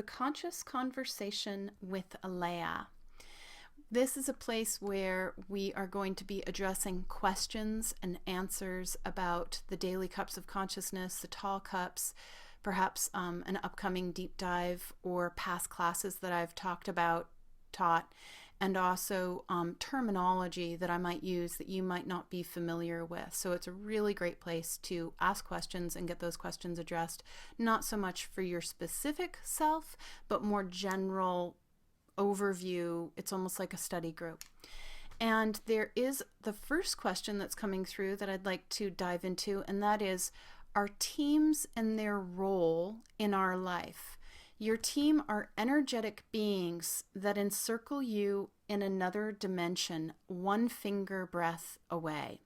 The Conscious Conversation with Aleya. This is a place where we are going to be addressing questions and answers about the daily cups of consciousness, the tall cups, perhaps an upcoming deep dive or past classes that I've taught, and also terminology that I might use that you might not be familiar with. So it's a really great place to ask questions and get those questions addressed, not so much for your specific self, but more general overview. It's almost like a study group. And there is the first question that's coming through that I'd like to dive into, and that is, are teams and their role in our life? Your team are energetic beings that encircle you in another dimension, one finger breadth away.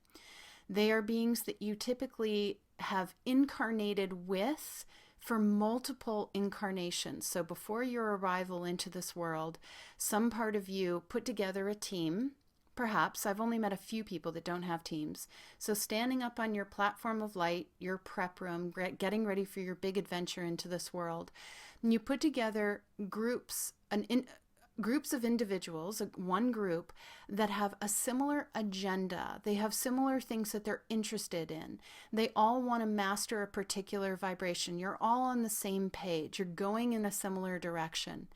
They are beings that you typically have incarnated with for multiple incarnations. So before your arrival into this world, some part of you put together a team. Perhaps, I've only met a few people that don't have teams. So standing up on your platform of light, your prep room, getting ready for your big adventure into this world, and you put together groups of individuals, one group, that have a similar agenda. They have similar things that they're interested in. They all want to master a particular vibration. You're all on the same page. You're going in a similar direction.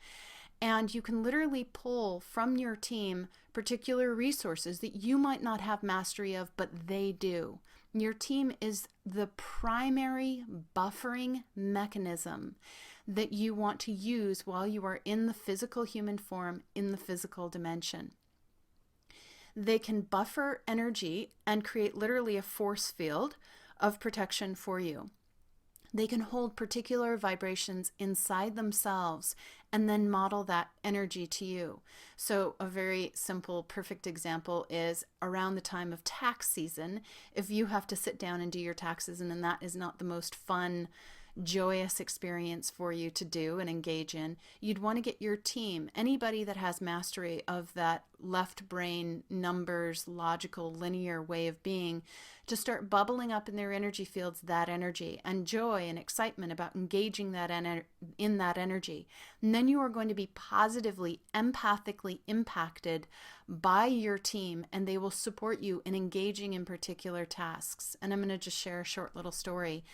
And you can literally pull from your team particular resources that you might not have mastery of, but they do. Your team is the primary buffering mechanism that you want to use while you are in the physical human form, in the physical dimension. They can buffer energy and create literally a force field of protection for you. They can hold particular vibrations inside themselves and then model that energy to you. So a very simple, perfect example is around the time of tax season, if you have to sit down and do your taxes, and then that is not the most fun, joyous experience for you to do and engage in, you'd want to get your team, anybody that has mastery of that left brain, numbers, logical, linear way of being, to start bubbling up in their energy fields that energy and joy and excitement about engaging that in that energy. And then you are going to be positively, empathically impacted by your team, and they will support you in engaging in particular tasks. And I'm going to just share a short little story.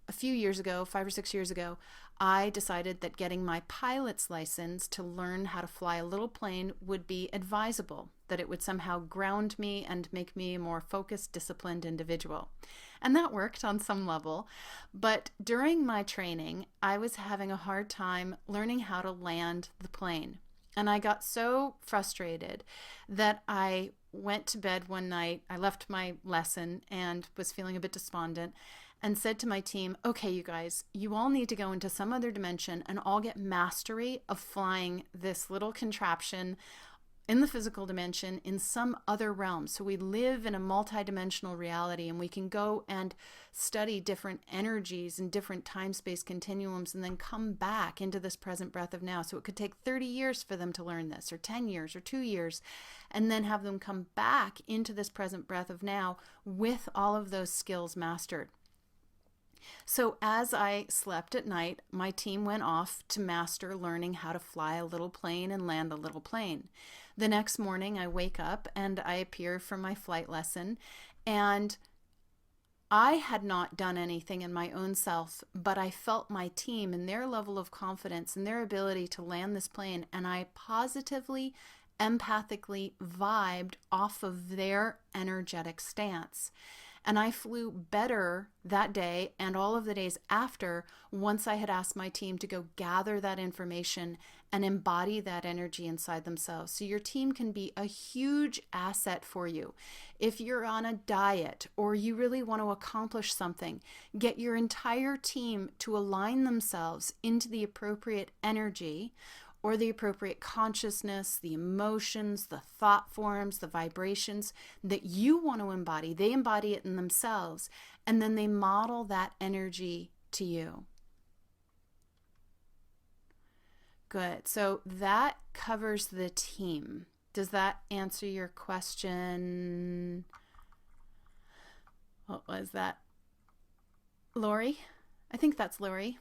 A few years ago, 5 or 6 years ago, I decided that getting my pilot's license to learn how to fly a little plane would be advisable, that it would somehow ground me and make me a more focused, disciplined individual. And that worked on some level. But during my training, I was having a hard time learning how to land the plane. And I got so frustrated that I went to bed one night. I left my lesson and was feeling a bit despondent, and said to my team, okay, you guys, you all need to go into some other dimension and all get mastery of flying this little contraption in the physical dimension in some other realm. So we live in a multidimensional reality, and we can go and study different energies and different time-space continuums and then come back into this present breath of now. So it could take 30 years for them to learn this, or 10 years, or 2 years, and then have them come back into this present breath of now with all of those skills mastered. So as I slept at night, my team went off to master learning how to fly a little plane and land a little plane. The next morning I wake up and I appear for my flight lesson, and I had not done anything in my own self, but I felt my team and their level of confidence and their ability to land this plane, and I positively, empathically vibed off of their energetic stance. And I flew better that day and all of the days after, once I had asked my team to go gather that information and embody that energy inside themselves. So your team can be a huge asset for you. If you're on a diet or you really want to accomplish something, get your entire team to align themselves into the appropriate energy or the appropriate consciousness, the emotions, the thought forms, the vibrations that you want to embody. They embody it in themselves, and then they model that energy to you. Good. So that covers the team. Does that answer your question? What was that? Lori? I think that's Lori.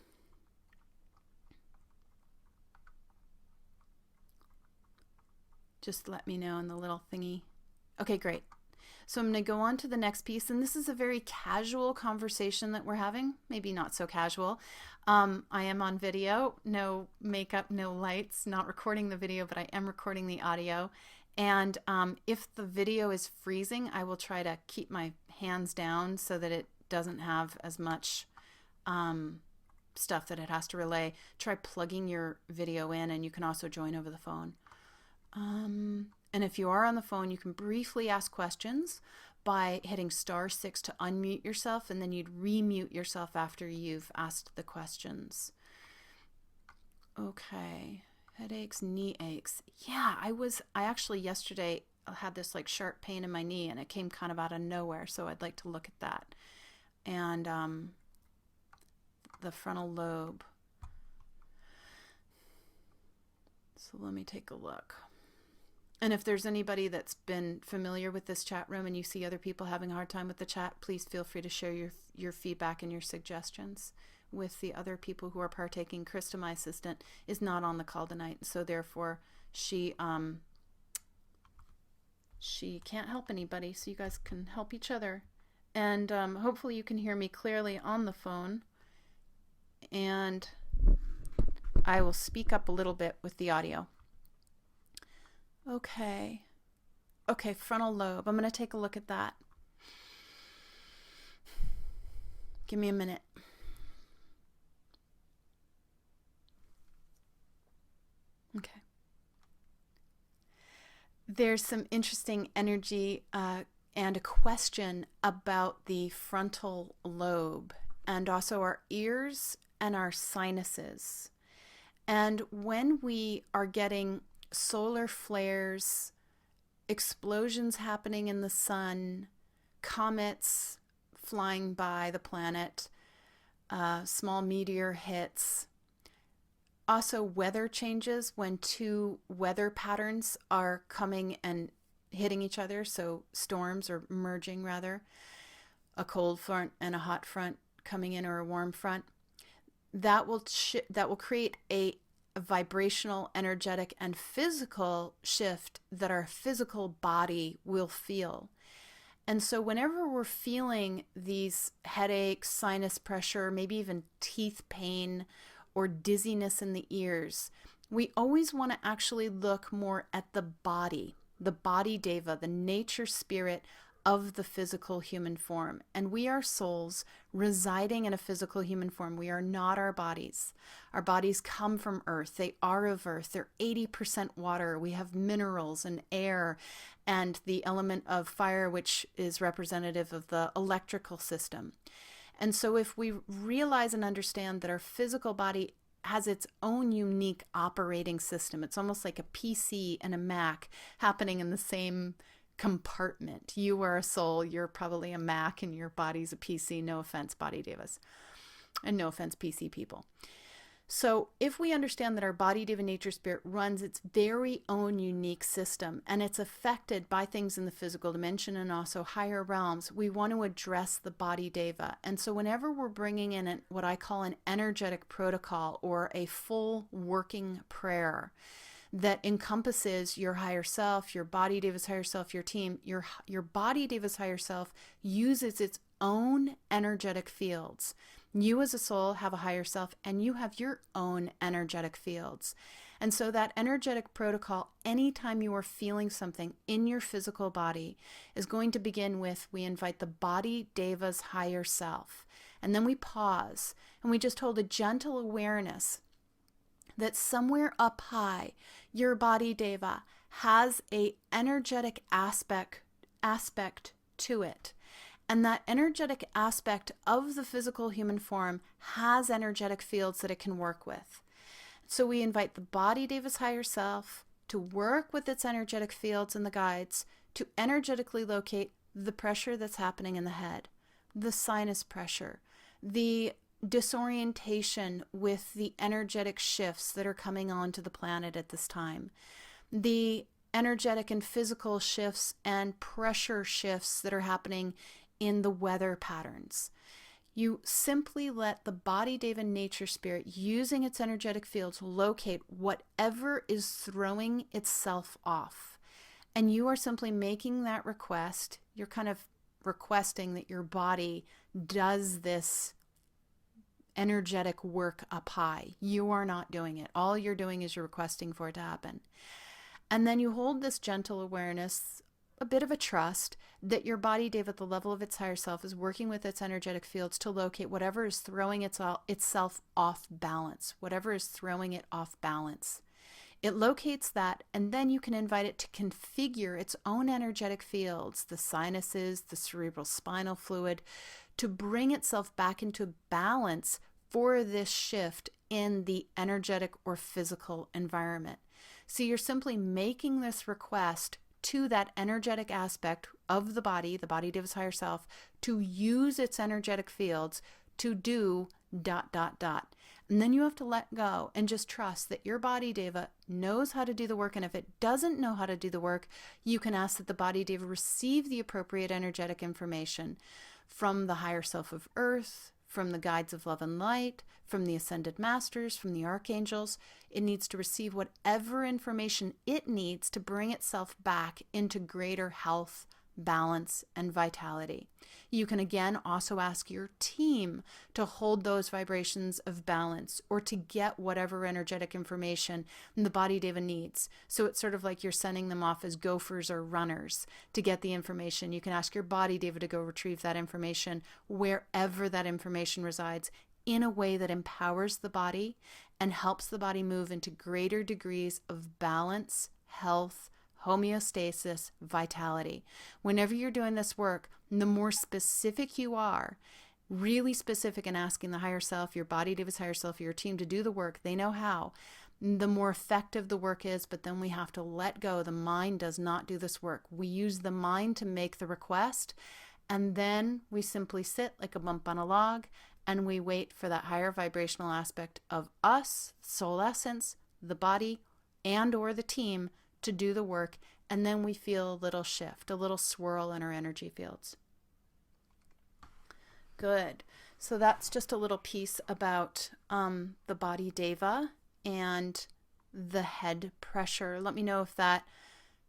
Just let me know in the little thingy. Okay, great. So I'm going to go on to the next piece, and this is a very casual conversation that we're having. Maybe not so casual. I am on video, no makeup, no lights, not recording the video, but I am recording the audio. And if the video is freezing, I will try to keep my hands down so that it doesn't have as much stuff that it has to relay. Try plugging your video in, and you can also join over the phone. And if you are on the phone, you can briefly ask questions by hitting *6 to unmute yourself, and then you'd remute yourself after you've asked the questions. Okay, headaches, knee aches. Yeah, I actually yesterday had this like sharp pain in my knee, and it came kind of out of nowhere, so I'd like to look at that. And the frontal lobe. So let me take a look. And if there's anybody that's been familiar with this chat room and you see other people having a hard time with the chat, please feel free to share your feedback and your suggestions with the other people who are partaking. Krista, my assistant, is not on the call tonight, so therefore she can't help anybody, so you guys can help each other. And hopefully you can hear me clearly on the phone. And I will speak up a little bit with the audio. Okay, frontal lobe. I'm going to take a look at that. Give me a minute. Okay. There's some interesting energy and a question about the frontal lobe and also our ears and our sinuses. And when we are getting solar flares, explosions happening in the sun, comets flying by the planet, small meteor hits, also weather changes when two weather patterns are coming and hitting each other, so storms are merging rather, a cold front and a hot front coming in, or a warm front, that will create a vibrational, energetic, and physical shift that our physical body will feel. And so whenever we're feeling these headaches, sinus pressure, maybe even teeth pain or dizziness in the ears, we always want to actually look more at the body deva, the nature spirit of the physical human form. And we are souls residing in a physical human form. We are not our bodies. Our bodies come from earth. They are of earth. They're 80% water. We have minerals and air and the element of fire, which is representative of the electrical system. And so if we realize and understand that our physical body has its own unique operating system, it's almost like a PC and a Mac happening in the same compartment. You are a soul, you're probably a Mac, and your body's a PC. No offense, body devas, and no offense, PC people. So if we understand that our body deva nature spirit runs its very own unique system, and it's affected by things in the physical dimension and also higher realms, we want to address the body deva. And so whenever we're bringing in what I call an energetic protocol or a full working prayer that encompasses your higher self, your body deva's higher self, your team, your body deva's higher self uses its own energetic fields. You as a soul have a higher self, and you have your own energetic fields. And so that energetic protocol, anytime you are feeling something in your physical body, is going to begin with, we invite the body deva's higher self. And then we pause and we just hold a gentle awareness that somewhere up high, your body deva has a energetic aspect to it. And that energetic aspect of the physical human form has energetic fields that it can work with. So we invite the body deva's higher self to work with its energetic fields and the guides to energetically locate the pressure that's happening in the head, the sinus pressure, the disorientation with the energetic shifts that are coming onto the planet at this time, the energetic and physical shifts and pressure shifts that are happening in the weather patterns. You simply let the body deva nature spirit, using its energetic fields, locate whatever is throwing itself off. And you are simply making that request. You're kind of requesting that your body does this energetic work up high. You are not doing it. All you're doing is you're requesting for it to happen. And then you hold this gentle awareness, a bit of a trust that your body, Dave, at the level of its higher self, is working with its energetic fields to locate whatever is throwing itself off balance, whatever is throwing it off balance. It locates that, and then you can invite it to configure its own energetic fields, the sinuses, the cerebral spinal fluid, to bring itself back into balance for this shift in the energetic or physical environment. So you're simply making this request to that energetic aspect of the body Deva's higher self, to use its energetic fields to do ... And then you have to let go and just trust that your body Deva knows how to do the work. And if it doesn't know how to do the work, you can ask that the body Deva receive the appropriate energetic information from the higher self of earth, from the guides of love and light, from the ascended masters, from the archangels. It needs to receive whatever information it needs to bring itself back into greater health, balance, and vitality. You can again also ask your team to hold those vibrations of balance, or to get whatever energetic information the body Deva needs. So it's sort of like you're sending them off as gophers or runners to get the information. You can ask your body Deva to go retrieve that information wherever that information resides, in a way that empowers the body and helps the body move into greater degrees of balance, health, homeostasis, vitality. Whenever you're doing this work, the more specific you are, really specific in asking the higher self, your body Deva's higher self, your team to do the work, they know how, the more effective the work is. But then we have to let go. The mind does not do this work. We use the mind to make the request, and then we simply sit like a bump on a log, and we wait for that higher vibrational aspect of us, soul essence, the body, and or the team to do the work. And then we feel a little shift, a little swirl in our energy fields. Good. So that's just a little piece about the body Deva and the head pressure. Let me know if that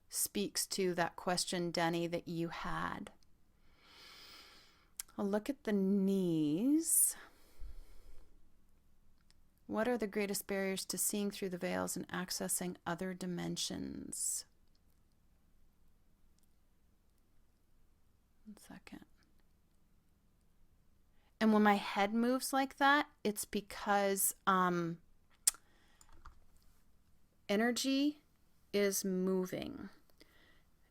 speaks to that question, Denny, that you had. I'll look at the knees. What are the greatest barriers to seeing through the veils and accessing other dimensions? 1 second. And when my head moves like that, it's because energy is moving.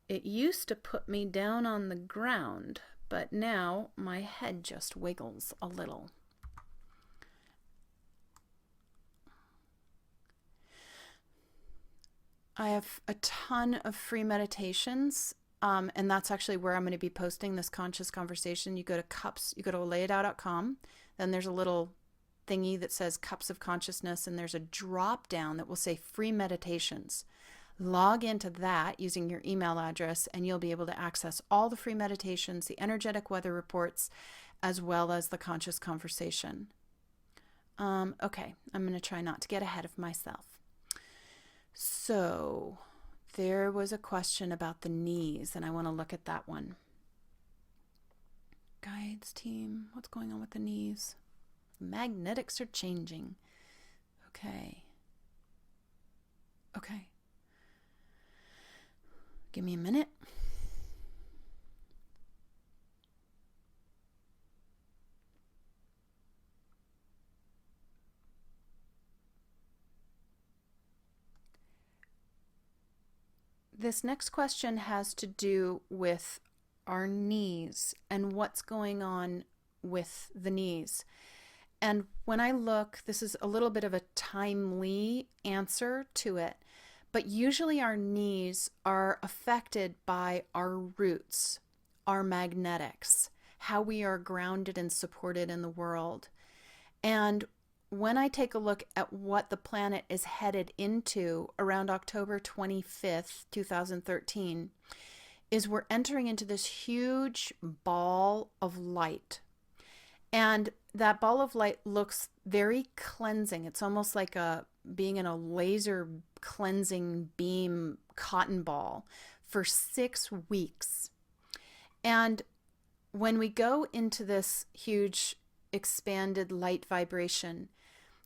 It used to put me down on the ground, but now my head just wiggles a little. I have a ton of free meditations, and that's actually where I'm going to be posting this conscious conversation. You go to aleyadao.com, then there's a little thingy that says Cups of Consciousness, and there's a drop down that will say free meditations. Log into that using your email address, and you'll be able to access all the free meditations, the energetic weather reports, as well as the conscious conversation. Okay, I'm going to try not to get ahead of myself. So there was a question about the knees, and I want to look at that one. Guides team, what's going on with the knees? Magnetics are changing. Okay. Give me a minute. This next question has to do with our knees and what's going on with the knees. And when I look, this is a little bit of a timely answer to it, but usually our knees are affected by our roots, our magnetics, how we are grounded and supported in the world. And when I take a look at what the planet is headed into around October 25th, 2013, is we're entering into this huge ball of light. And that ball of light looks very cleansing. It's almost like being in a laser cleansing beam cotton ball for 6 weeks. And when we go into this huge expanded light vibration,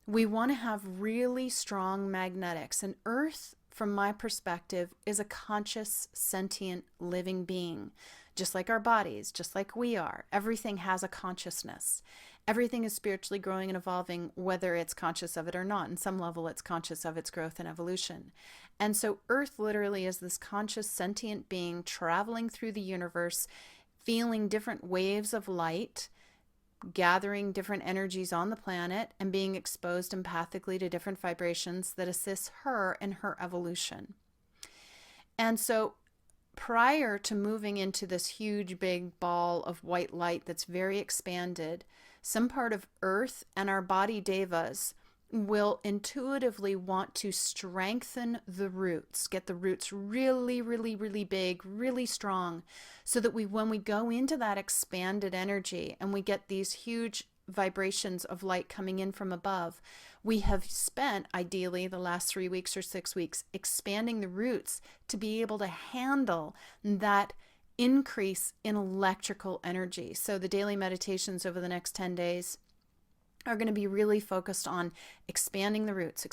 we want to have really strong magnetics. And Earth, from my perspective, is a conscious, sentient, living being, just like our bodies, just like we are. Everything has a consciousness. Everything is spiritually growing and evolving, whether it's conscious of it or not. On some level, it's conscious of its growth and evolution. And so Earth literally is this conscious, sentient being traveling through the universe, feeling different waves of light, gathering different energies on the planet, and being exposed empathically to different vibrations that assist her in her evolution. And so prior to moving into this huge big ball of white light that's very expanded, some part of Earth and our body devas will intuitively want to strengthen the roots, get the roots really, really, really big, really strong, so that when we go into that expanded energy and we get these huge vibrations of light coming in from above, we have spent ideally the last 3 weeks or 6 weeks expanding the roots to be able to handle that increase in electrical energy. So the daily meditations over the next 10 days are going to be really focused on expanding the roots,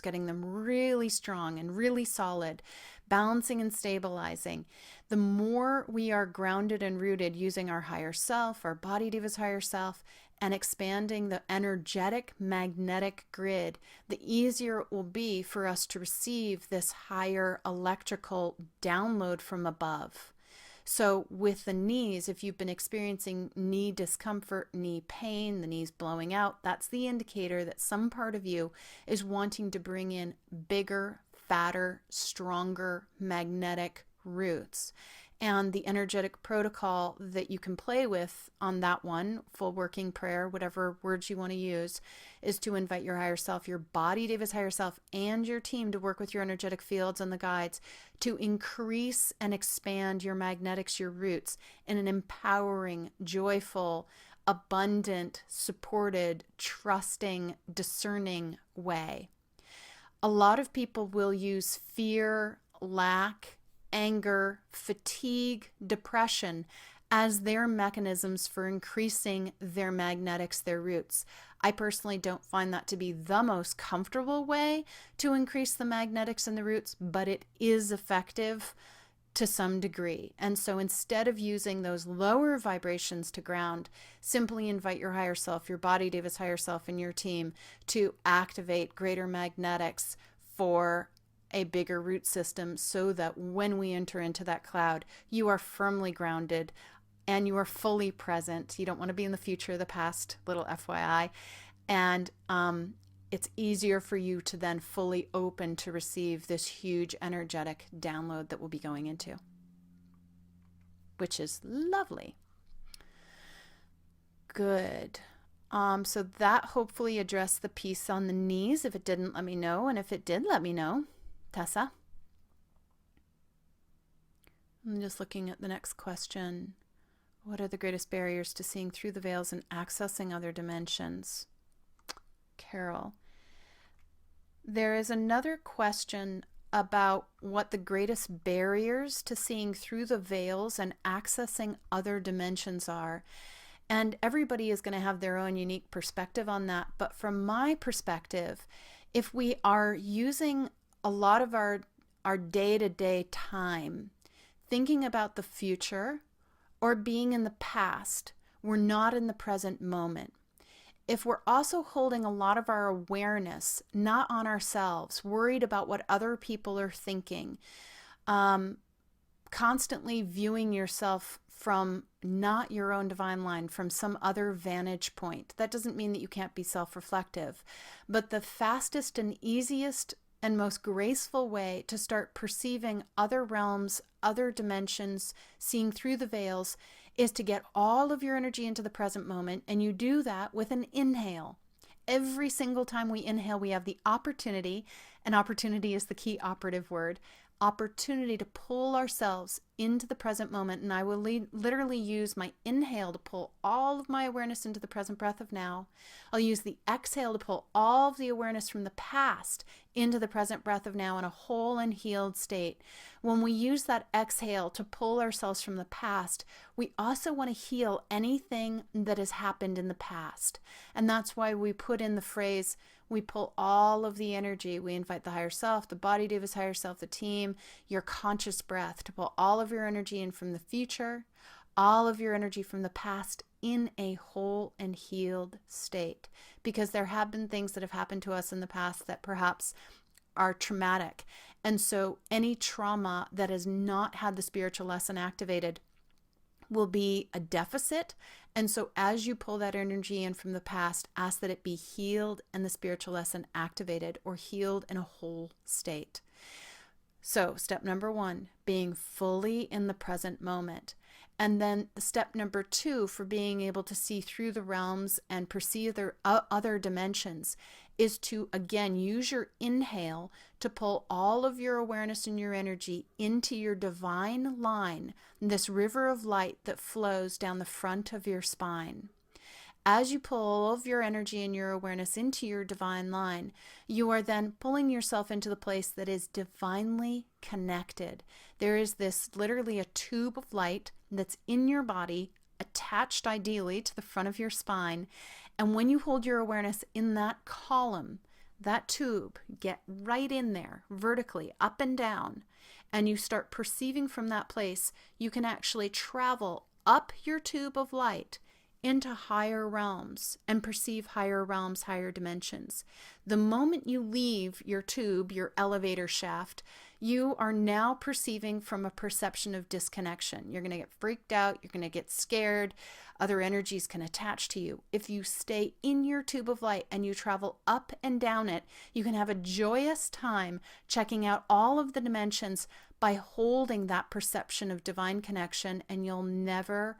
getting them really strong and really solid, balancing and stabilizing. The more we are grounded and rooted using our higher self, our body diva's higher self, and expanding the energetic magnetic grid, the easier it will be for us to receive this higher electrical download from above. So with the knees, if you've been experiencing knee discomfort, knee pain, the knees blowing out, that's the indicator that some part of you is wanting to bring in bigger, fatter, stronger magnetic roots. And the energetic protocol that you can play with on that one, full working prayer, whatever words you want to use, is to invite your higher self, your body diva's higher self, and your team to work with your energetic fields and the guides to increase and expand your magnetics, your roots, in an empowering, joyful, abundant, supported, trusting, discerning way. A lot of people will use fear, lack, anger, fatigue, depression as their mechanisms for increasing their magnetics, their roots. I personally don't find that to be the most comfortable way to increase the magnetics and the roots, but it is effective to some degree. And so instead of using those lower vibrations to ground, simply invite your higher self, your body diva's higher self, and your team to activate greater magnetics for a bigger root system, so that when we enter into that cloud, you are firmly grounded and you are fully present. You don't want to be in the future or the past, little FYI. And it's easier for you to then fully open to receive this huge energetic download that we'll be going into, which is lovely. Good. So that hopefully addressed the piece on the knees. If it didn't, let me know. And if it did, let me know. Tessa? I'm just looking at the next question. What are the greatest barriers to seeing through the veils and accessing other dimensions? Carol. There is another question about what the greatest barriers to seeing through the veils and accessing other dimensions are. And everybody is going to have their own unique perspective on that. But from my perspective, if we are using a lot of our day-to-day time thinking about the future or being in the past, we're not in the present moment. If we're also holding a lot of our awareness not on ourselves, worried about what other people are thinking, constantly viewing yourself from not your own divine line, from some other vantage point, that doesn't mean that you can't be self-reflective. But the fastest and easiest and most graceful way to start perceiving other realms, other dimensions, seeing through the veils, is to get all of your energy into the present moment. And you do that with an inhale. Every single time we inhale, we have the opportunity, and opportunity is the key operative word, opportunity to pull ourselves into the present moment, and I will literally use my inhale to pull all of my awareness into the present breath of now. I'll use the exhale to pull all of the awareness from the past into the present breath of now in a whole and healed state. When we use that exhale to pull ourselves from the past, we also want to heal anything that has happened in the past. And that's why we put in the phrase, we pull all of the energy. We invite the higher self, the body Deva's higher self, the team, your conscious breath to pull all of your energy in from the future, all of your energy from the past in a whole and healed state. Because there have been things that have happened to us in the past that perhaps are traumatic. And so any trauma that has not had the spiritual lesson activated will be a deficit. And so as you pull that energy in from the past, ask that it be healed and the spiritual lesson activated, or healed in a whole state. So step number 1, being fully in the present moment. And then step number 2 for being able to see through the realms and perceive their other dimensions is to, again, use your inhale to pull all of your awareness and your energy into your divine line, this river of light that flows down the front of your spine. As you pull all of your energy and your awareness into your divine line, you are then pulling yourself into the place that is divinely connected. There is this literally a tube of light that's in your body, attached ideally to the front of your spine. And when you hold your awareness in that column, that tube, get right in there, vertically, up and down, and you start perceiving from that place, you can actually travel up your tube of light into higher realms and perceive higher realms, higher dimensions. The moment you leave your tube, your elevator shaft, you are now perceiving from a perception of disconnection. You're going to get freaked out. You're going to get scared. Other energies can attach to you. If you stay in your tube of light and you travel up and down it, you can have a joyous time checking out all of the dimensions by holding that perception of divine connection, and you'll never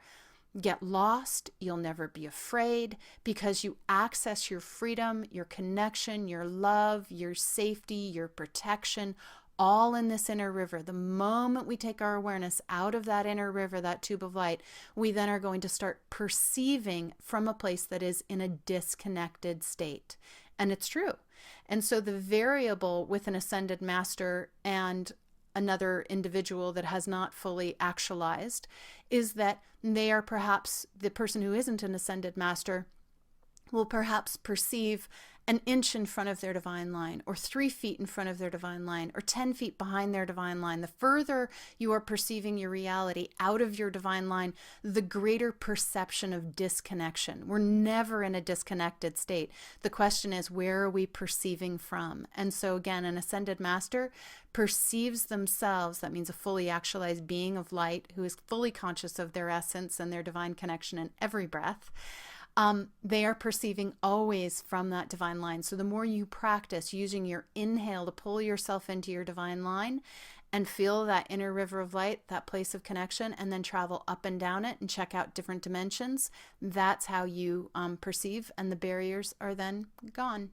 get lost. You'll never be afraid, because you access your freedom, your connection, your love, your safety, your protection, all in this inner river. The moment we take our awareness out of that inner river, that tube of light, we then are going to start perceiving from a place that is in a disconnected state. And it's true. And so the variable with an ascended master and another individual that has not fully actualized is that they are perhaps, the person who isn't an ascended master will perhaps perceive an inch in front of their divine line, or 3 feet in front of their divine line, or 10 feet behind their divine line. The further you are perceiving your reality out of your divine line, the greater perception of disconnection. We're never in a disconnected state. The question is, where are we perceiving from? And so again, an ascended master perceives themselves, that means a fully actualized being of light who is fully conscious of their essence and their divine connection in every breath. They are perceiving always from that divine line. So the more you practice using your inhale to pull yourself into your divine line and feel that inner river of light, that place of connection, and then travel up and down it and check out different dimensions, that's how you perceive, and the barriers are then gone.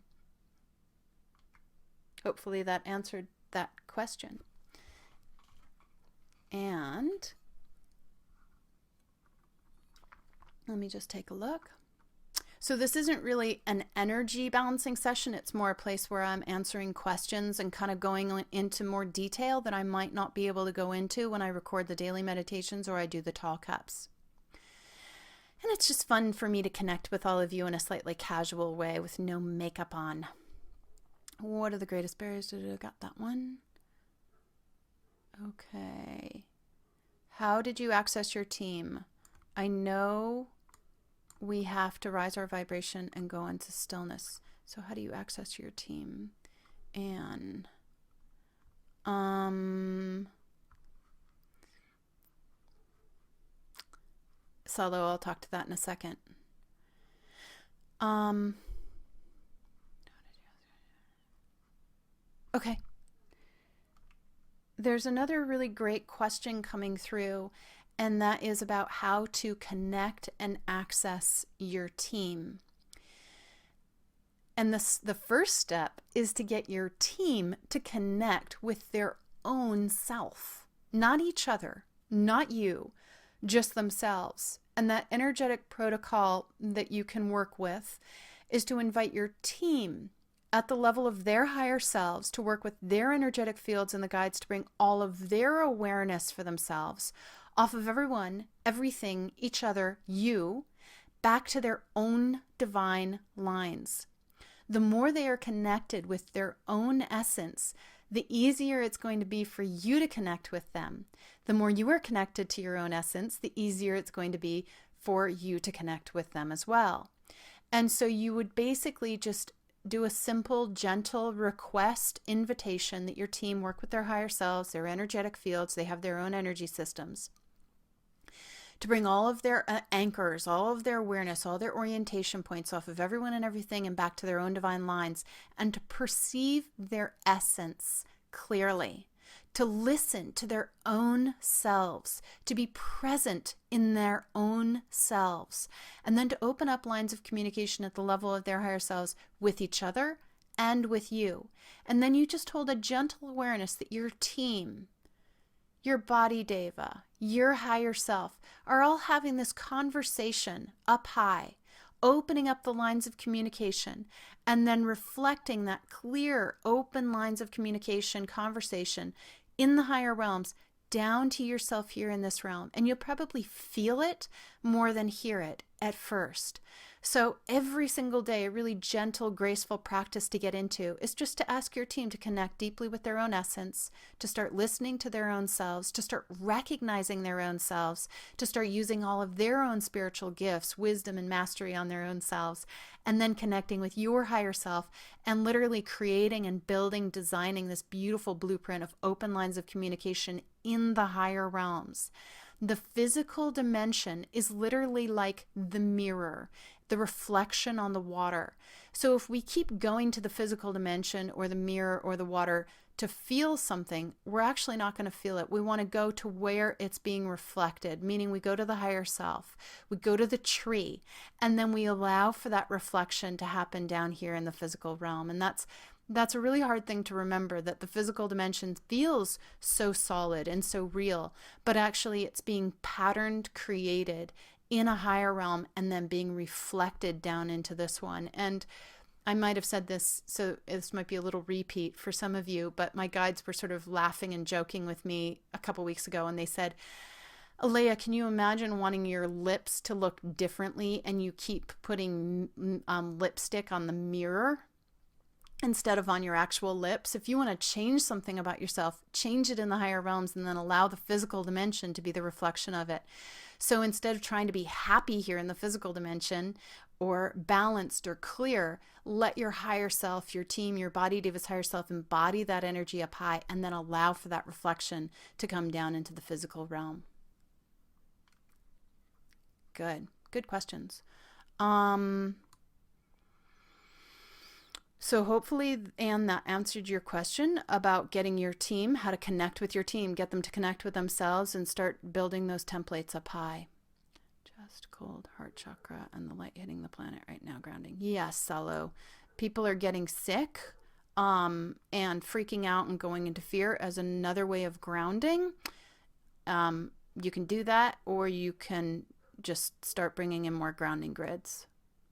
Hopefully that answered that question. And let me just take a look. So this isn't really an energy balancing session. It's more a place where I'm answering questions and kind of going into more detail that I might not be able to go into when I record the daily meditations or I do the tall cups. And it's just fun for me to connect with all of you in a slightly casual way with no makeup on. What are the greatest barriers? I got that one. Okay. How did you access your team? I know we have to rise our vibration and go into stillness. So how do you access your team? And Salo, I'll talk to that in a second. Okay. There's another really great question coming through, and that is about how to connect and access your team. And the first step is to get your team to connect with their own self, not each other, not you, just themselves. And that energetic protocol that you can work with is to invite your team at the level of their higher selves to work with their energetic fields and the guides to bring all of their awareness for themselves off of everyone, everything, each other, you, back to their own divine lines. The more they are connected with their own essence, the easier it's going to be for you to connect with them. The more you are connected to your own essence, the easier it's going to be for you to connect with them as well. And so you would basically just do a simple, gentle request invitation that your team work with their higher selves, their energetic fields. They have their own energy systems, to bring all of their anchors, all of their awareness, all their orientation points off of everyone and everything and back to their own divine lines, and to perceive their essence clearly, to listen to their own selves, to be present in their own selves, and then to open up lines of communication at the level of their higher selves with each other and with you. And then you just hold a gentle awareness that your team, your body deva, your higher self are all having this conversation up high, opening up the lines of communication, and then reflecting that clear, open lines of communication, conversation in the higher realms down to yourself here in this realm. And you'll probably feel it more than hear it at first. So every single day, a really gentle, graceful practice to get into is just to ask your team to connect deeply with their own essence, to start listening to their own selves, to start recognizing their own selves, to start using all of their own spiritual gifts, wisdom and mastery on their own selves, and then connecting with your higher self and literally creating and building, designing this beautiful blueprint of open lines of communication in the higher realms. The physical dimension is literally like the mirror, the reflection on the water. So if we keep going to the physical dimension or the mirror or the water to feel something, we're actually not going to feel it. We want to go to where it's being reflected, meaning we go to the higher self, we go to the tree, and then we allow for that reflection to happen down here in the physical realm. And that's a really hard thing to remember, that the physical dimension feels so solid and so real, but actually it's being patterned, created in a higher realm, and then being reflected down into this one. And I might have said this, so this might be a little repeat for some of you, but my guides were sort of laughing and joking with me a couple weeks ago, and they said, Aleya, can you imagine wanting your lips to look differently and you keep putting lipstick on the mirror instead of on your actual lips? If you want to change something about yourself, change it in the higher realms and then allow the physical dimension to be the reflection of it. So instead of trying to be happy here in the physical dimension or balanced or clear, let your higher self, your team, your body deva's higher self embody that energy up high and then allow for that reflection to come down into the physical realm. Good questions. So hopefully, Anne, that answered your question about getting your team, how to connect with your team, get them to connect with themselves and start building those templates up high. Just cold, heart chakra, and the light hitting the planet right now, grounding. Yes, Salo. People are getting sick and freaking out and going into fear as another way of grounding. You can do that, or you can just start bringing in more grounding grids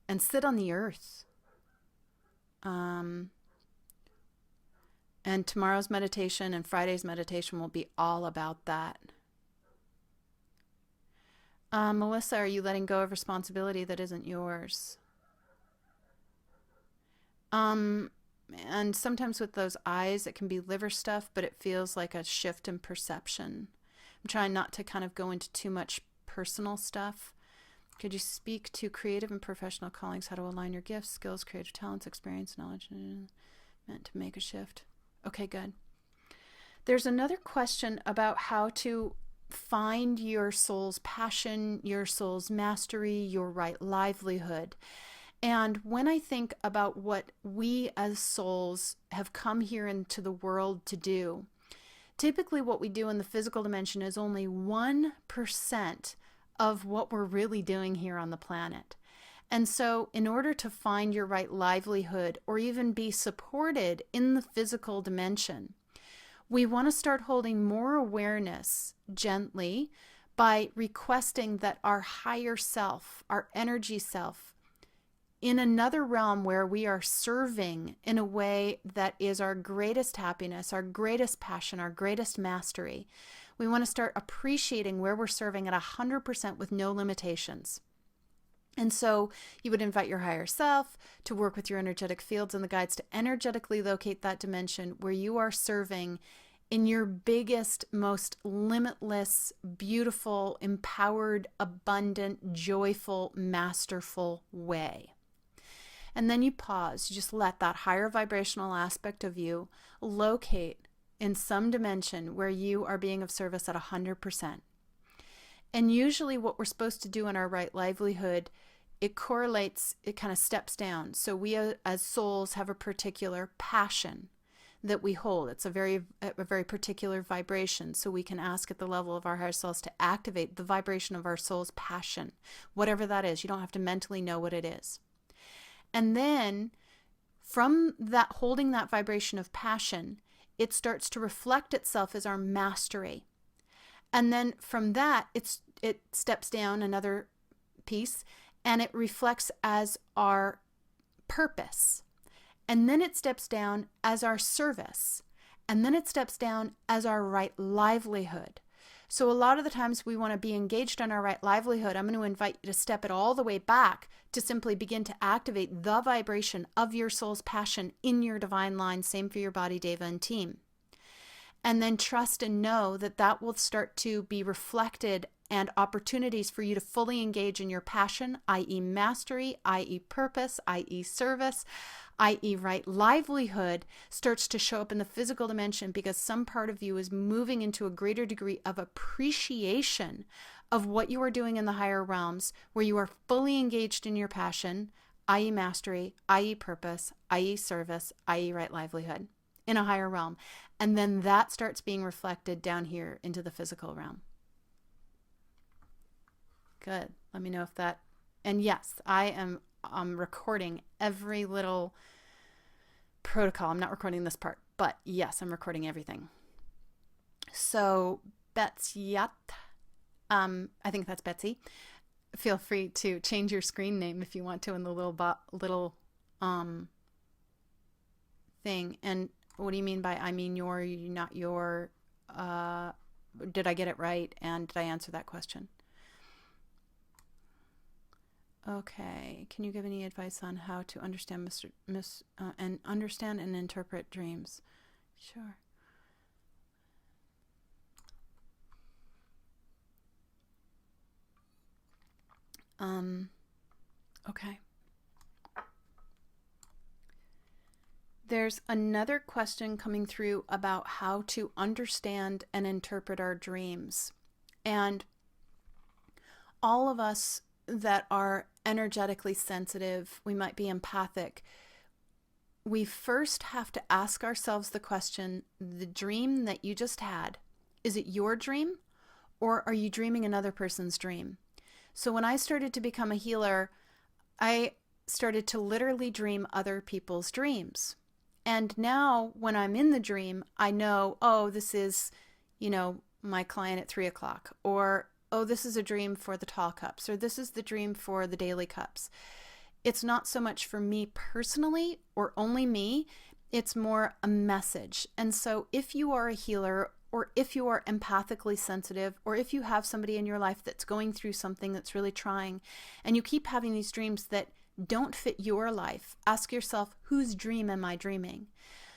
and sit on the earth. And tomorrow's meditation and Friday's meditation will be all about that. Melissa, are you letting go of responsibility that isn't yours? And sometimes with those eyes, it can be liver stuff, but it feels like a shift in perception. I'm trying not to kind of go into too much personal stuff. Could you speak to creative and professional callings, how to align your gifts, skills, creative talents, experience, knowledge, meant to make a shift? Okay, good. There's another question about how to find your soul's passion, your soul's mastery, your right livelihood. And when I think about what we as souls have come here into the world to do, typically what we do in the physical dimension is only 1% of what we're really doing here on the planet. And so in order to find your right livelihood or even be supported in the physical dimension, We want to start holding more awareness gently by requesting that our higher self, our energy self, in another realm where we are serving in a way that is our greatest happiness, our greatest passion, our greatest mastery. We want to start appreciating where we're serving at 100% with no limitations. And so you would invite your higher self to work with your energetic fields and the guides to energetically locate that dimension where you are serving in your biggest, most limitless, beautiful, empowered, abundant, joyful, masterful way. And then you pause. You just let that higher vibrational aspect of you locate in some dimension where you are being of service at 100%. And usually what we're supposed to do in our right livelihood, it correlates, it kind of steps down. So we as souls have a particular passion that we hold. It's a very particular vibration. So we can ask at the level of our higher selves to activate the vibration of our soul's passion, whatever that is. You don't have to mentally know what it is. And then from that, holding that vibration of passion, it starts to reflect itself as our mastery. And then from that, it steps down another piece and it reflects as our purpose. And then it steps down as our service. And then it steps down as our right livelihood. So a lot of the times we want to be engaged on our right livelihood. I'm going to invite you to step it all the way back to simply begin to activate the vibration of your soul's passion in your divine line. Same for your body, Deva, and team. And then trust and know that that will start to be reflected and opportunities for you to fully engage in your passion, i.e. mastery, i.e. purpose, i.e. service, i.e. right livelihood, starts to show up in the physical dimension because some part of you is moving into a greater degree of appreciation of what you are doing in the higher realms, where you are fully engaged in your passion, i.e. mastery, i.e. purpose, i.e. service, i.e. right livelihood in a higher realm. And then that starts being reflected down here into the physical realm. Good. Let me know if that, and yes, I am recording every little protocol. I'm not recording this part, but yes, I'm recording everything. So Betsyat, I think that's Betsy. Feel free to change your screen name if you want to in the little thing. And what do you mean by I mean your, not your? Did I get it right? And did I answer that question? Okay. Can you give any advice on how to understand understand and interpret dreams? Sure. Okay. There's another question coming through about how to understand and interpret our dreams. And all of us that are energetically sensitive, we might be empathic, we first have to ask ourselves the question, the dream that you just had, is it your dream or are you dreaming another person's dream? So when I started to become a healer, I started to literally dream other people's dreams. And now when I'm in the dream, I know, oh, this is, my client at 3 o'clock, or oh, this is a dream for the tall cups, or this is the dream for the daily cups. It's not so much for me personally or only me, it's more a message. And so if you are a healer, or if you are empathically sensitive, or if you have somebody in your life that's going through something that's really trying, and you keep having these dreams that don't fit your life, ask yourself, whose dream am I dreaming?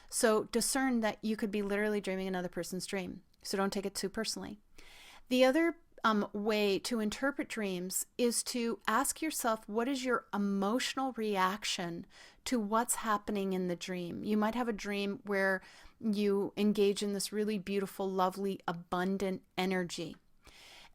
So discern that you could be literally dreaming another person's dream. So don't take it too personally. The other way to interpret dreams is to ask yourself, what is your emotional reaction to what's happening in the dream? You might have a dream where you engage in this really beautiful, lovely, abundant energy.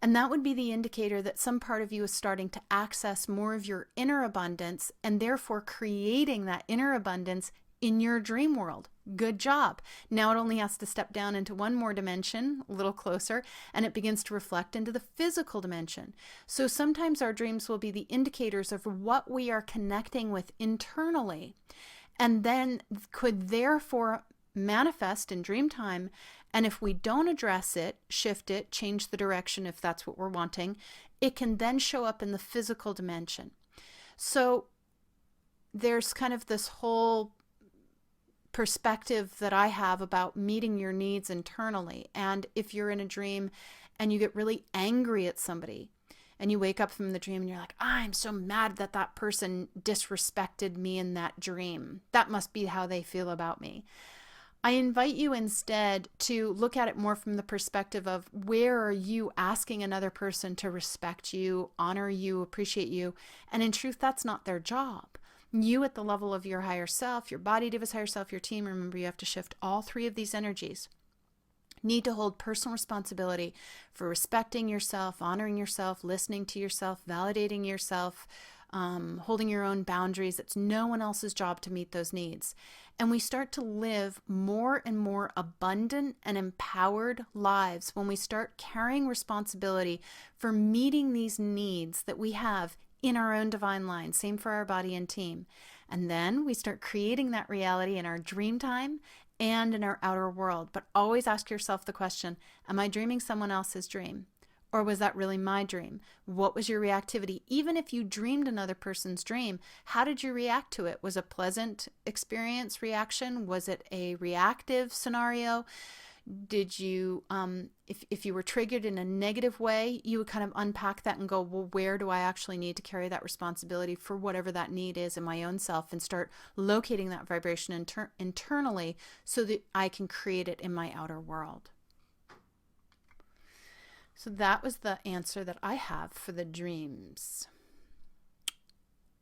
And that would be the indicator that some part of you is starting to access more of your inner abundance and therefore creating that inner abundance in your dream world. Good job. Now it only has to step down into one more dimension, a little closer, and it begins to reflect into the physical dimension. So sometimes our dreams will be the indicators of what we are connecting with internally, and then could therefore manifest in dream time. And if we don't address it, shift it, change the direction if that's what we're wanting, it can then show up in the physical dimension. So there's kind of this whole perspective that I have about meeting your needs internally. And if you're in a dream and you get really angry at somebody and you wake up from the dream and you're like, I'm so mad that that person disrespected me in that dream. That must be how they feel about me. I invite you instead to look at it more from the perspective of where are you asking another person to respect you, honor you, appreciate you. And in truth, that's not their job. You at the level of your higher self, your body diva's higher self, your team, remember you have to shift all three of these energies, need to hold personal responsibility for respecting yourself, honoring yourself, listening to yourself, validating yourself, holding your own boundaries. It's no one else's job to meet those needs. And we start to live more and more abundant and empowered lives when we start carrying responsibility for meeting these needs that we have in our own divine line. Same for our body and team. And then we start creating that reality in our dream time and in our outer world. But always ask yourself the question, am I dreaming someone else's dream? Or was that really my dream? What was your reactivity? Even if you dreamed another person's dream, how did you react to it? Was it a pleasant experience reaction? Was it a reactive scenario? Did you, if you were triggered in a negative way, you would kind of unpack that and go, well, where do I actually need to carry that responsibility for whatever that need is in my own self, and start locating that vibration internally so that I can create it in my outer world. So that was the answer that I have for the dreams.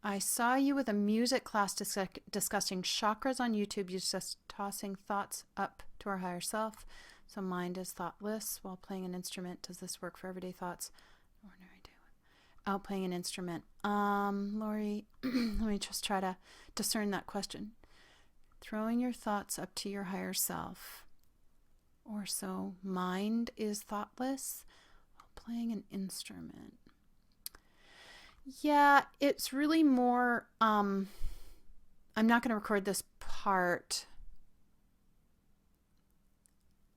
I saw you with a music class discussing chakras on YouTube. You're just tossing thoughts up to our higher self. So mind is thoughtless while playing an instrument. Does this work for everyday thoughts? Ordinary day. Out playing an instrument. Lori, let me just try to discern that question. Throwing your thoughts up to your higher self. Or so mind is thoughtless while playing an instrument. Yeah, it's really more, I'm not going to record this part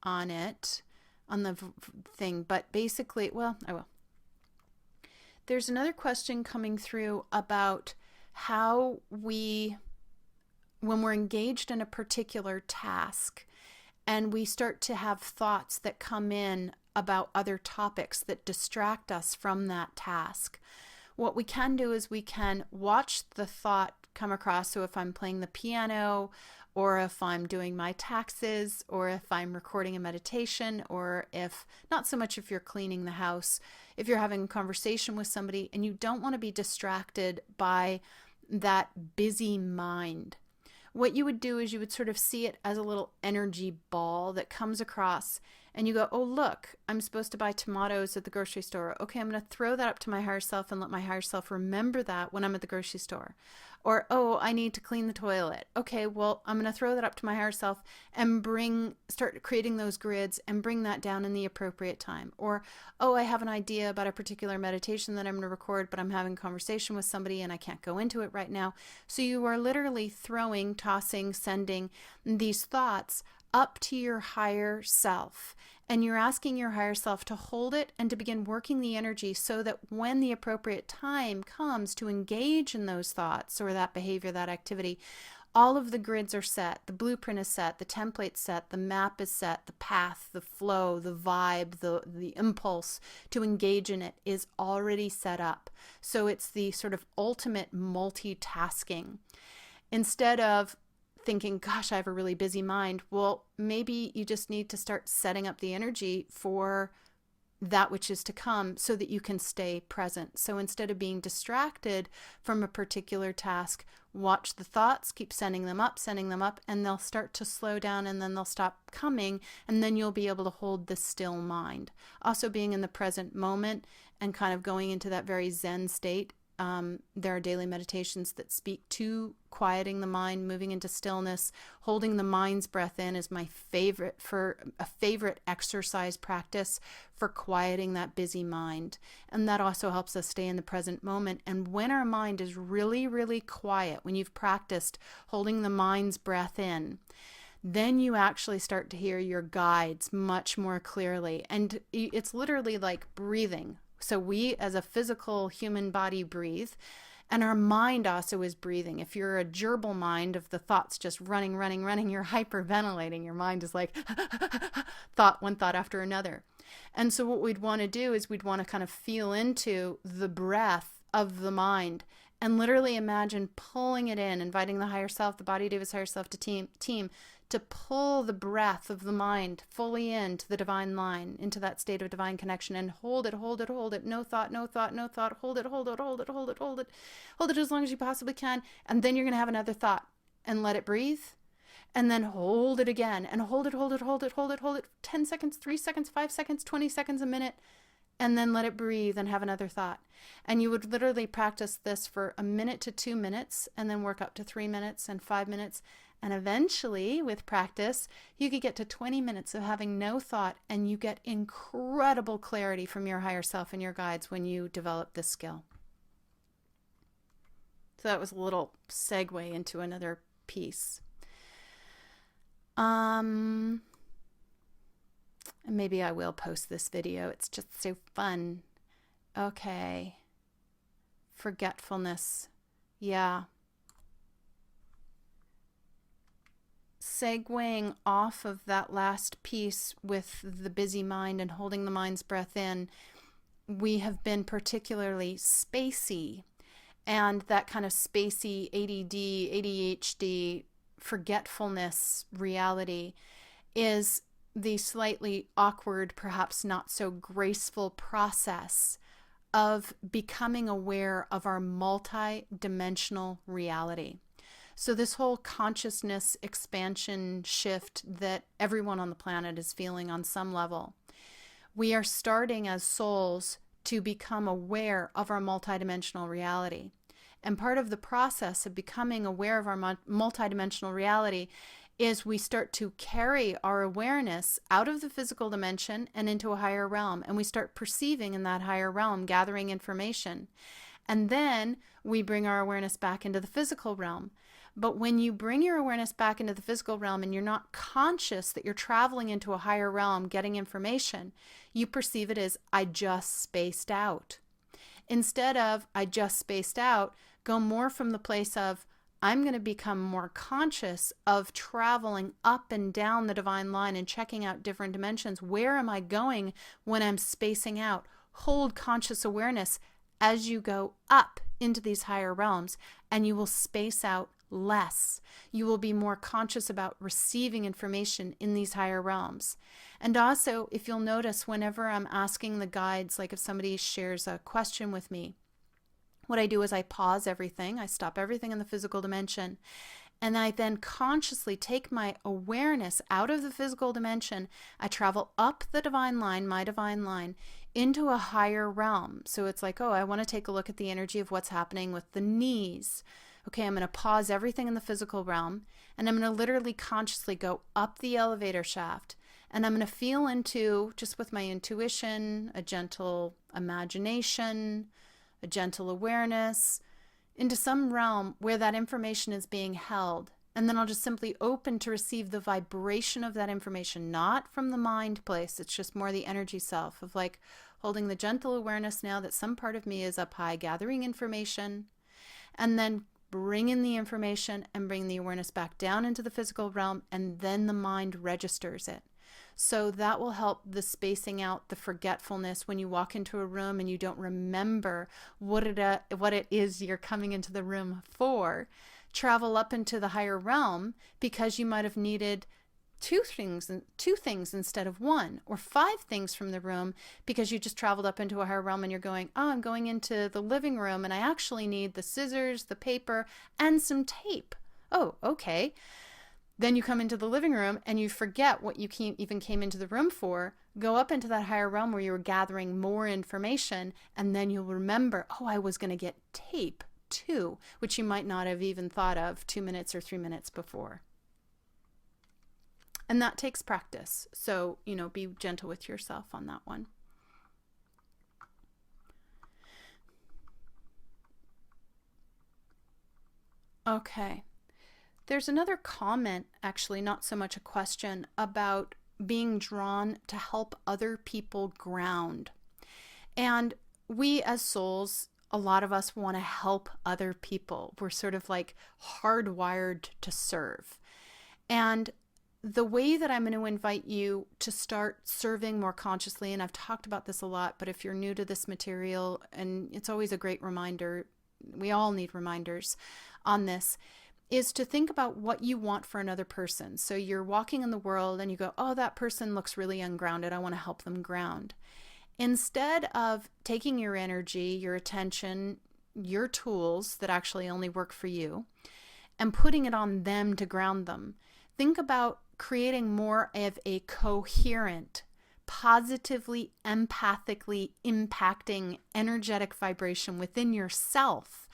on it, on the thing, but basically, well, I will. There's another question coming through about how when we're engaged in a particular task and we start to have thoughts that come in about other topics that distract us from that task. What we can do is we can watch the thought come across. So if I'm playing the piano, or if I'm doing my taxes, or if I'm recording a meditation, or if, not so much if you're cleaning the house, if you're having a conversation with somebody and you don't want to be distracted by that busy mind, what you would do is you would sort of see it as a little energy ball that comes across, and you go, oh, look, I'm supposed to buy tomatoes at the grocery store. Okay, I'm going to throw that up to my higher self and let my higher self remember that when I'm at the grocery store. Or, oh, I need to clean the toilet. Okay, well, I'm going to throw that up to my higher self and start creating those grids and bring that down in the appropriate time. Or, oh, I have an idea about a particular meditation that I'm going to record, but I'm having a conversation with somebody and I can't go into it right now. So you are literally throwing, tossing, sending these thoughts up to your higher self. And you're asking your higher self to hold it and to begin working the energy so that when the appropriate time comes to engage in those thoughts or that behavior, that activity, all of the grids are set, the blueprint is set, the template's set, the map is set, the path, the flow, the vibe, the impulse to engage in it is already set up. So it's the sort of ultimate multitasking. Instead of thinking, gosh, I have a really busy mind. Well, maybe you just need to start setting up the energy for that which is to come so that you can stay present. So instead of being distracted from a particular task, watch the thoughts, keep sending them up, and they'll start to slow down and then they'll stop coming, and then you'll be able to hold the still mind. Also being in the present moment and kind of going into that very Zen state. There are daily meditations that speak to quieting the mind, moving into stillness. Holding the mind's breath in is my favorite exercise practice for quieting that busy mind. And that also helps us stay in the present moment. And when our mind is really, really quiet, when you've practiced holding the mind's breath in, then you actually start to hear your guides much more clearly. And it's literally like breathing. So we as a physical human body breathe, and our mind also is breathing. If you're a gerbil mind of the thoughts just running, you're hyperventilating. Your mind is like one thought after another. And so what we'd want to do is we'd want to kind of feel into the breath of the mind and literally imagine pulling it in, inviting the higher self, the body Deva's higher self to team to pull the breath of the mind fully into the divine line, into that state of divine connection, and hold it. No thought. Hold it as long as you possibly can. And then you're going to have another thought and let it breathe. And then hold it again and hold it. 10 seconds, 3 seconds, 5 seconds, 20 seconds, a minute. And then let it breathe and have another thought. And you would literally practice this for 1 minute to 2 minutes, and then work up to 3 minutes and 5 minutes. And eventually, with practice, you could get to 20 minutes of having no thought, and you get incredible clarity from your higher self and your guides when you develop this skill. So that was a little segue into another piece. And maybe I will post this video. It's just so fun. Okay. Forgetfulness. Yeah. Segueing off of that last piece with the busy mind and holding the mind's breath in, we have been particularly spacey. And that kind of spacey ADD, ADHD, forgetfulness reality is the slightly awkward, perhaps not so graceful process of becoming aware of our multi-dimensional reality. So this whole consciousness expansion shift that everyone on the planet is feeling on some level, we are starting as souls to become aware of our multidimensional reality. And part of the process of becoming aware of our multidimensional reality is we start to carry our awareness out of the physical dimension and into a higher realm. And we start perceiving in that higher realm, gathering information. And then we bring our awareness back into the physical realm. But when you bring your awareness back into the physical realm and you're not conscious that you're traveling into a higher realm, getting information, you perceive it as, I just spaced out. Instead of, I just spaced out, go more from the place of, I'm going to become more conscious of traveling up and down the divine line and checking out different dimensions. Where am I going when I'm spacing out? Hold conscious awareness as you go up into these higher realms, and you will space out less. You will be more conscious about receiving information in these higher realms. And also, if you'll notice, whenever I'm asking the guides, like if somebody shares a question with me, what I do is I pause everything, I stop everything in the physical dimension, and I then consciously take my awareness out of the physical dimension. I travel up the divine line, my divine line, into a higher realm. So it's like, oh, I want to take a look at the energy of what's happening with the knees. Okay, I'm going to pause everything in the physical realm, and I'm going to literally consciously go up the elevator shaft, and I'm going to feel into, just with my intuition, a gentle imagination, a gentle awareness, into some realm where that information is being held. And then I'll just simply open to receive the vibration of that information, not from the mind place. It's just more the energy self of like holding the gentle awareness now that some part of me is up high, gathering information, and then bring in the information and bring the awareness back down into the physical realm, and then the mind registers it. So that will help the spacing out, the forgetfulness when you walk into a room and you don't remember what it is you're coming into the room for. Travel up into the higher realm because you might have needed two things instead of one, or 5 things from the room because you just traveled up into a higher realm and you're going, oh, I'm going into the living room and I actually need the scissors, the paper, and some tape. Oh, okay. Then you come into the living room and you forget what you even came into the room for, go up into that higher realm where you were gathering more information, and then you'll remember, oh, I was going to get tape too, which you might not have even thought of 2 minutes or 3 minutes before. And that takes practice. So, be gentle with yourself on that one. Okay. There's another comment, actually, not so much a question, about being drawn to help other people ground. And we as souls, a lot of us want to help other people. We're sort of like hardwired to serve. And the way that I'm going to invite you to start serving more consciously, and I've talked about this a lot, but if you're new to this material, and it's always a great reminder, we all need reminders on this, is to think about what you want for another person. So you're walking in the world and you go, oh, that person looks really ungrounded. I want to help them ground. Instead of taking your energy, your attention, your tools that actually only work for you, and putting it on them to ground them, think about creating more of a coherent, positively, empathically impacting energetic vibration within yourself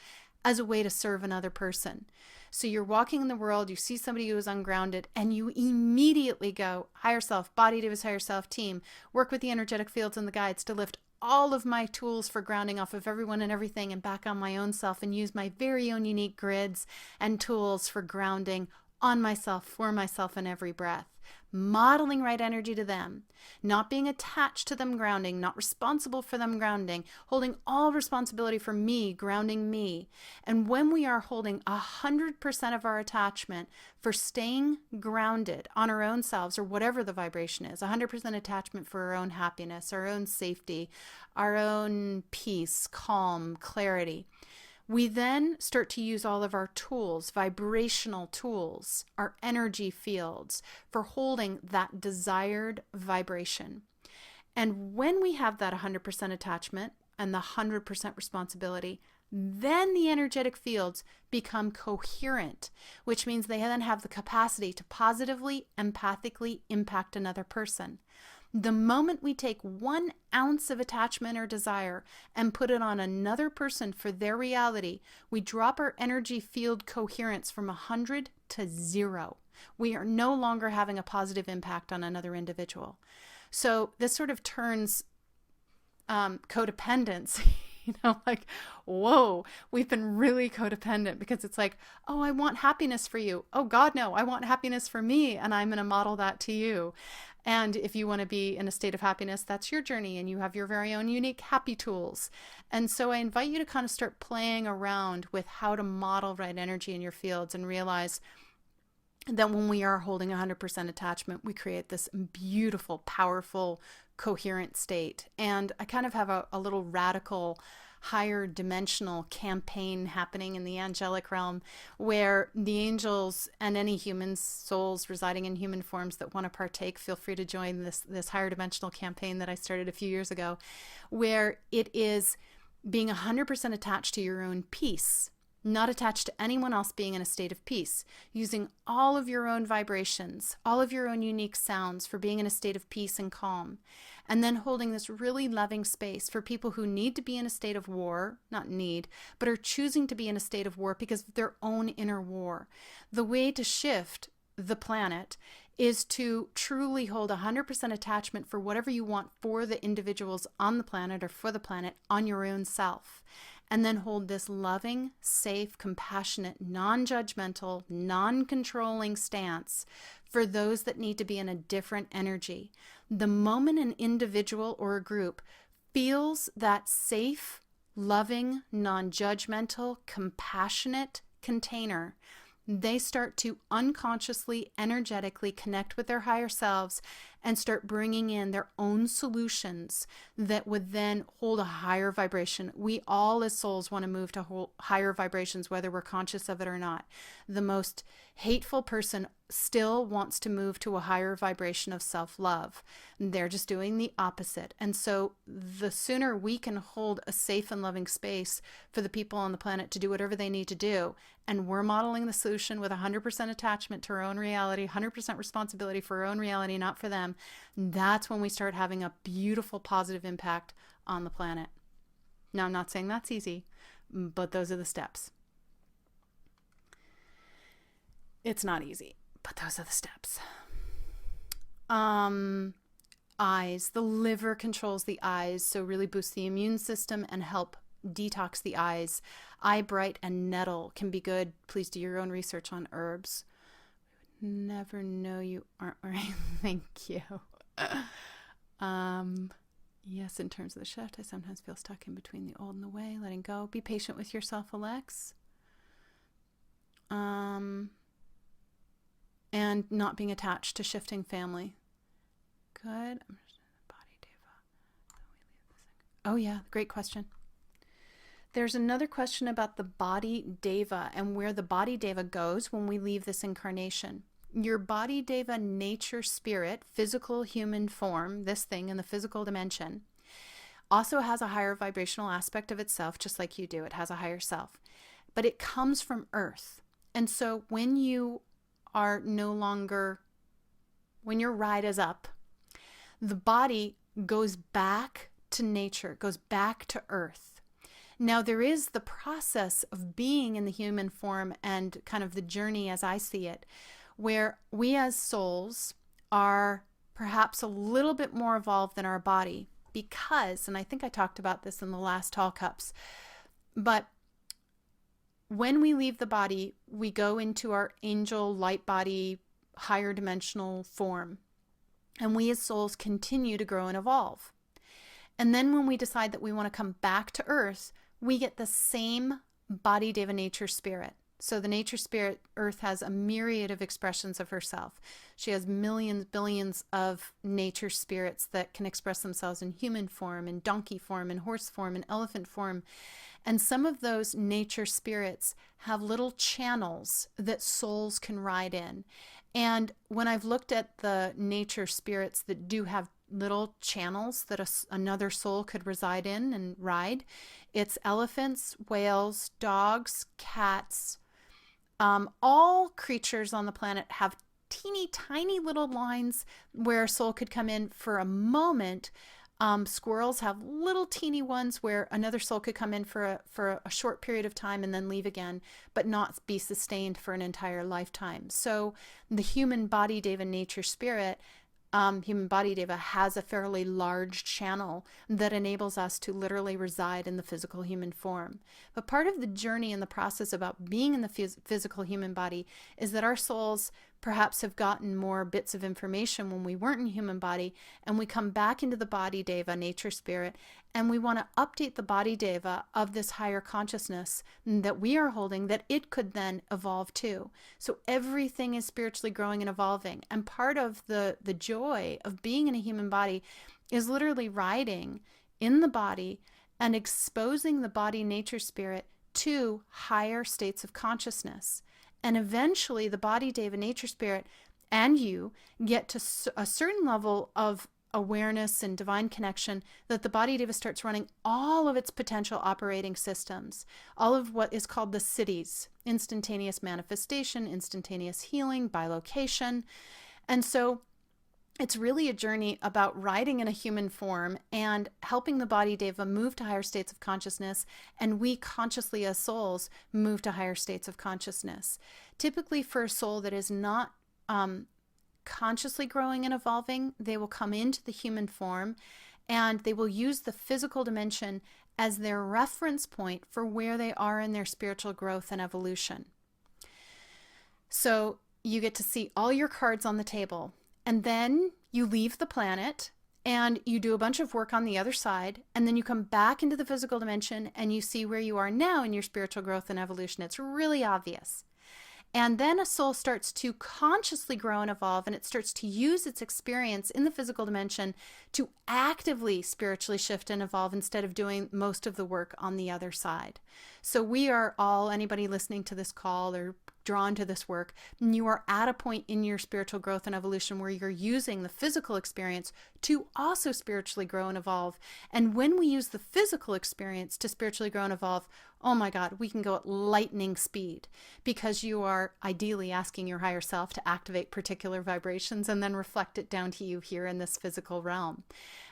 as a way to serve another person. So you're walking in the world, you see somebody who is ungrounded, and you immediately go, higher self, body to his higher self team, work with the energetic fields and the guides to lift all of my tools for grounding off of everyone and everything and back on my own self, and use my very own unique grids and tools for grounding on myself, for myself in every breath. Modeling right energy to them, not being attached to them grounding, not responsible for them grounding, holding all responsibility for me, grounding me. And when we are holding 100% of our attachment for staying grounded on our own selves, or whatever the vibration is, 100% attachment for our own happiness, our own safety, our own peace, calm, clarity, we then start to use all of our tools, vibrational tools, our energy fields for holding that desired vibration. And when we have that 100% attachment and the 100% responsibility, then the energetic fields become coherent, which means they then have the capacity to positively, empathically impact another person. The moment we take 1 ounce of attachment or desire and put it on another person for their reality, we drop our energy field coherence from 100 to 0. We are no longer having a positive impact on another individual. So this sort of turns codependence, like, whoa, we've been really codependent, because it's like, oh, I want happiness for you. Oh God, no, I want happiness for me, and I'm going to model that to you. And if you want to be in a state of happiness, that's your journey, and you have your very own unique happy tools. And so I invite you to kind of start playing around with how to model right energy in your fields, and realize that when we are holding 100% attachment, we create this beautiful, powerful, coherent state. And I kind of have a little radical, higher dimensional campaign happening in the angelic realm, where the angels and any human souls residing in human forms that want to partake, feel free to join this higher dimensional campaign that I started a few years ago, where it is being 100% attached to your own peace, not attached to anyone else, being in a state of peace, using all of your own vibrations, all of your own unique sounds for being in a state of peace and calm. And then holding this really loving space for people who need to be in a state of war, not need, but are choosing to be in a state of war because of their own inner war. The way to shift the planet is to truly hold 100% attachment for whatever you want for the individuals on the planet, or for the planet, on your own self. And then hold this loving, safe, compassionate, non-judgmental, non-controlling stance for those that need to be in a different energy. The moment an individual or a group feels that safe, loving, non-judgmental, compassionate container, they start to unconsciously, energetically connect with their higher selves and start bringing in their own solutions that would then hold a higher vibration. We all as souls want to move to higher vibrations, whether we're conscious of it or not. The most hateful person still wants to move to a higher vibration of self-love. They're just doing the opposite. And so the sooner we can hold a safe and loving space for the people on the planet to do whatever they need to do, and we're modeling the solution with 100% attachment to our own reality, 100% responsibility for our own reality, not for them, that's when we start having a beautiful positive impact on the planet. Now, I'm not saying that's easy, but those are the steps. It's not easy, but those are the steps. Eyes. The liver controls the eyes, so really boost the immune system and help detox the eyes. Eye bright and nettle can be good. Please do your own research on herbs. Never know you aren't wearing. Thank you. Yes, in terms of the shift, I sometimes feel stuck in between the old and the way, letting go. Be patient with yourself, Alex. And not being attached to shifting family. Good. Body deva. Oh yeah, great question. There's another question about the body deva and where the body deva goes when we leave this incarnation. Your body deva nature spirit, physical human form, this thing in the physical dimension, also has a higher vibrational aspect of itself, just like you do. It has a higher self. But it comes from Earth. And so when you are no longer, when your ride is up, the body goes back to nature, goes back to Earth. Now, there is the process of being in the human form and kind of the journey as I see it, where we as souls are perhaps a little bit more evolved than our body because, and I think I talked about this in the last Tall Cups, but when we leave the body, we go into our angel light body, higher dimensional form, and we as souls continue to grow and evolve. And then when we decide that we want to come back to Earth, we get the same body deva nature spirit. So the nature spirit, Earth, has a myriad of expressions of herself. She has millions, billions of nature spirits that can express themselves in human form, in donkey form, in horse form, in elephant form. And some of those nature spirits have little channels that souls can ride in. And when I've looked at the nature spirits that do have little channels that another soul could reside in and ride, it's elephants, whales, dogs, cats. All creatures on the planet have teeny tiny little lines where a soul could come in for a moment. Squirrels have little teeny ones where another soul could come in for a short period of time and then leave again, but not be sustained for an entire lifetime. So the human body deva nature spirit, human body deva, has a fairly large channel that enables us to literally reside in the physical human form. But part of the journey and the process about being in the physical human body is that our souls perhaps have gotten more bits of information when we weren't in human body, and we come back into the body deva nature spirit, and we want to update the body deva of this higher consciousness that we are holding, that it could then evolve too. So everything is spiritually growing and evolving, and part of the joy of being in a human body is literally riding in the body and exposing the body nature spirit to higher states of consciousness. And eventually the body deva nature spirit and you get to a certain level of awareness and divine connection that the body deva starts running all of its potential operating systems, all of what is called the cities: instantaneous manifestation, instantaneous healing, bilocation. And so it's really a journey about riding in a human form and helping the body deva move to higher states of consciousness, and we consciously as souls move to higher states of consciousness. Typically for a soul that is not consciously growing and evolving, they will come into the human form and they will use the physical dimension as their reference point for where they are in their spiritual growth and evolution. So you get to see all your cards on the table. And then you leave the planet and you do a bunch of work on the other side. And then you come back into the physical dimension and you see where you are now in your spiritual growth and evolution. It's really obvious. And then a soul starts to consciously grow and evolve, and it starts to use its experience in the physical dimension to actively spiritually shift and evolve instead of doing most of the work on the other side. So we are all, anybody listening to this call or drawn to this work, you are at a point in your spiritual growth and evolution where you're using the physical experience to also spiritually grow and evolve. And when we use the physical experience to spiritually grow and evolve, oh my God, we can go at lightning speed, because you are ideally asking your higher self to activate particular vibrations and then reflect it down to you here in this physical realm.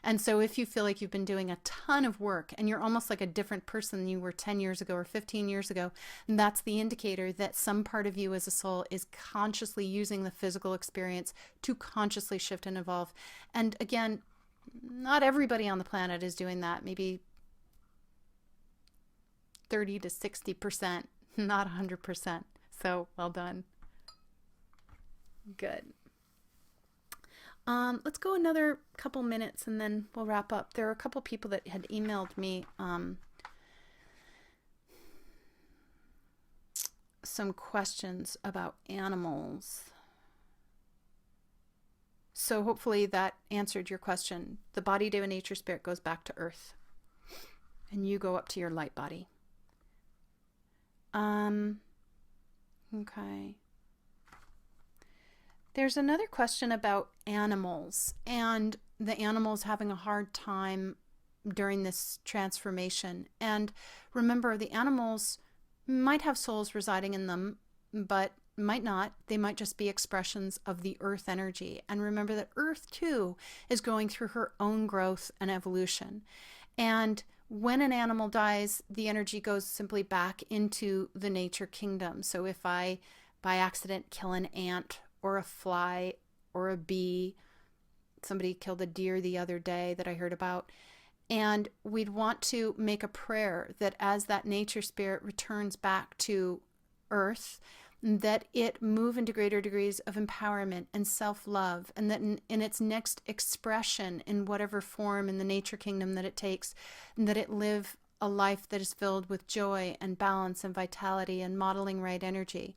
And so if you feel like you've been doing a ton of work and you're almost like a different person than you were 10 years ago or 15 years ago, that's the indicator that some part of you as a soul is consciously using the physical experience to consciously shift and evolve. And again, not everybody on the planet is doing that. Maybe 30 to 60%, not 100%. So well done. Good. Let's go another couple minutes and then we'll wrap up. There are a couple people that had emailed me some questions about animals. So hopefully that answered your question. The body, deva, nature, spirit goes back to earth. And you go up to your light body. Okay. There's another question about animals and the animals having a hard time during this transformation. And remember, the animals might have souls residing in them, but might not. They might just be expressions of the earth energy. And remember that earth too is going through her own growth and evolution. And when an animal dies, the energy goes simply back into the nature kingdom. So if I, by accident, kill an ant or a fly or a bee, somebody killed a deer the other day that I heard about, and we'd want to make a prayer that as that nature spirit returns back to earth, that it move into greater degrees of empowerment and self-love, and that in its next expression, in whatever form in the nature kingdom that it takes, that it live a life that is filled with joy and balance and vitality and modeling right energy.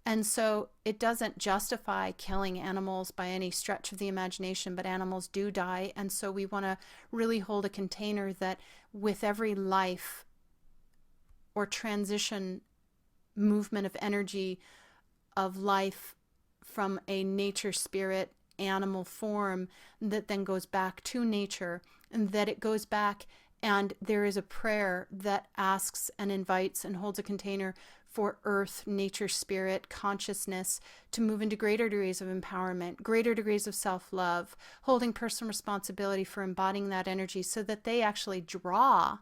And so it doesn't justify killing animals by any stretch of the imagination, but animals do die. And so we want to really hold a container that with every life or transition movement of energy of life from a nature spirit animal form that then goes back to nature, and that it goes back and there is a prayer that asks and invites and holds a container for earth, nature, spirit, consciousness to move into greater degrees of empowerment, greater degrees of self-love, holding personal responsibility for embodying that energy so that they actually draw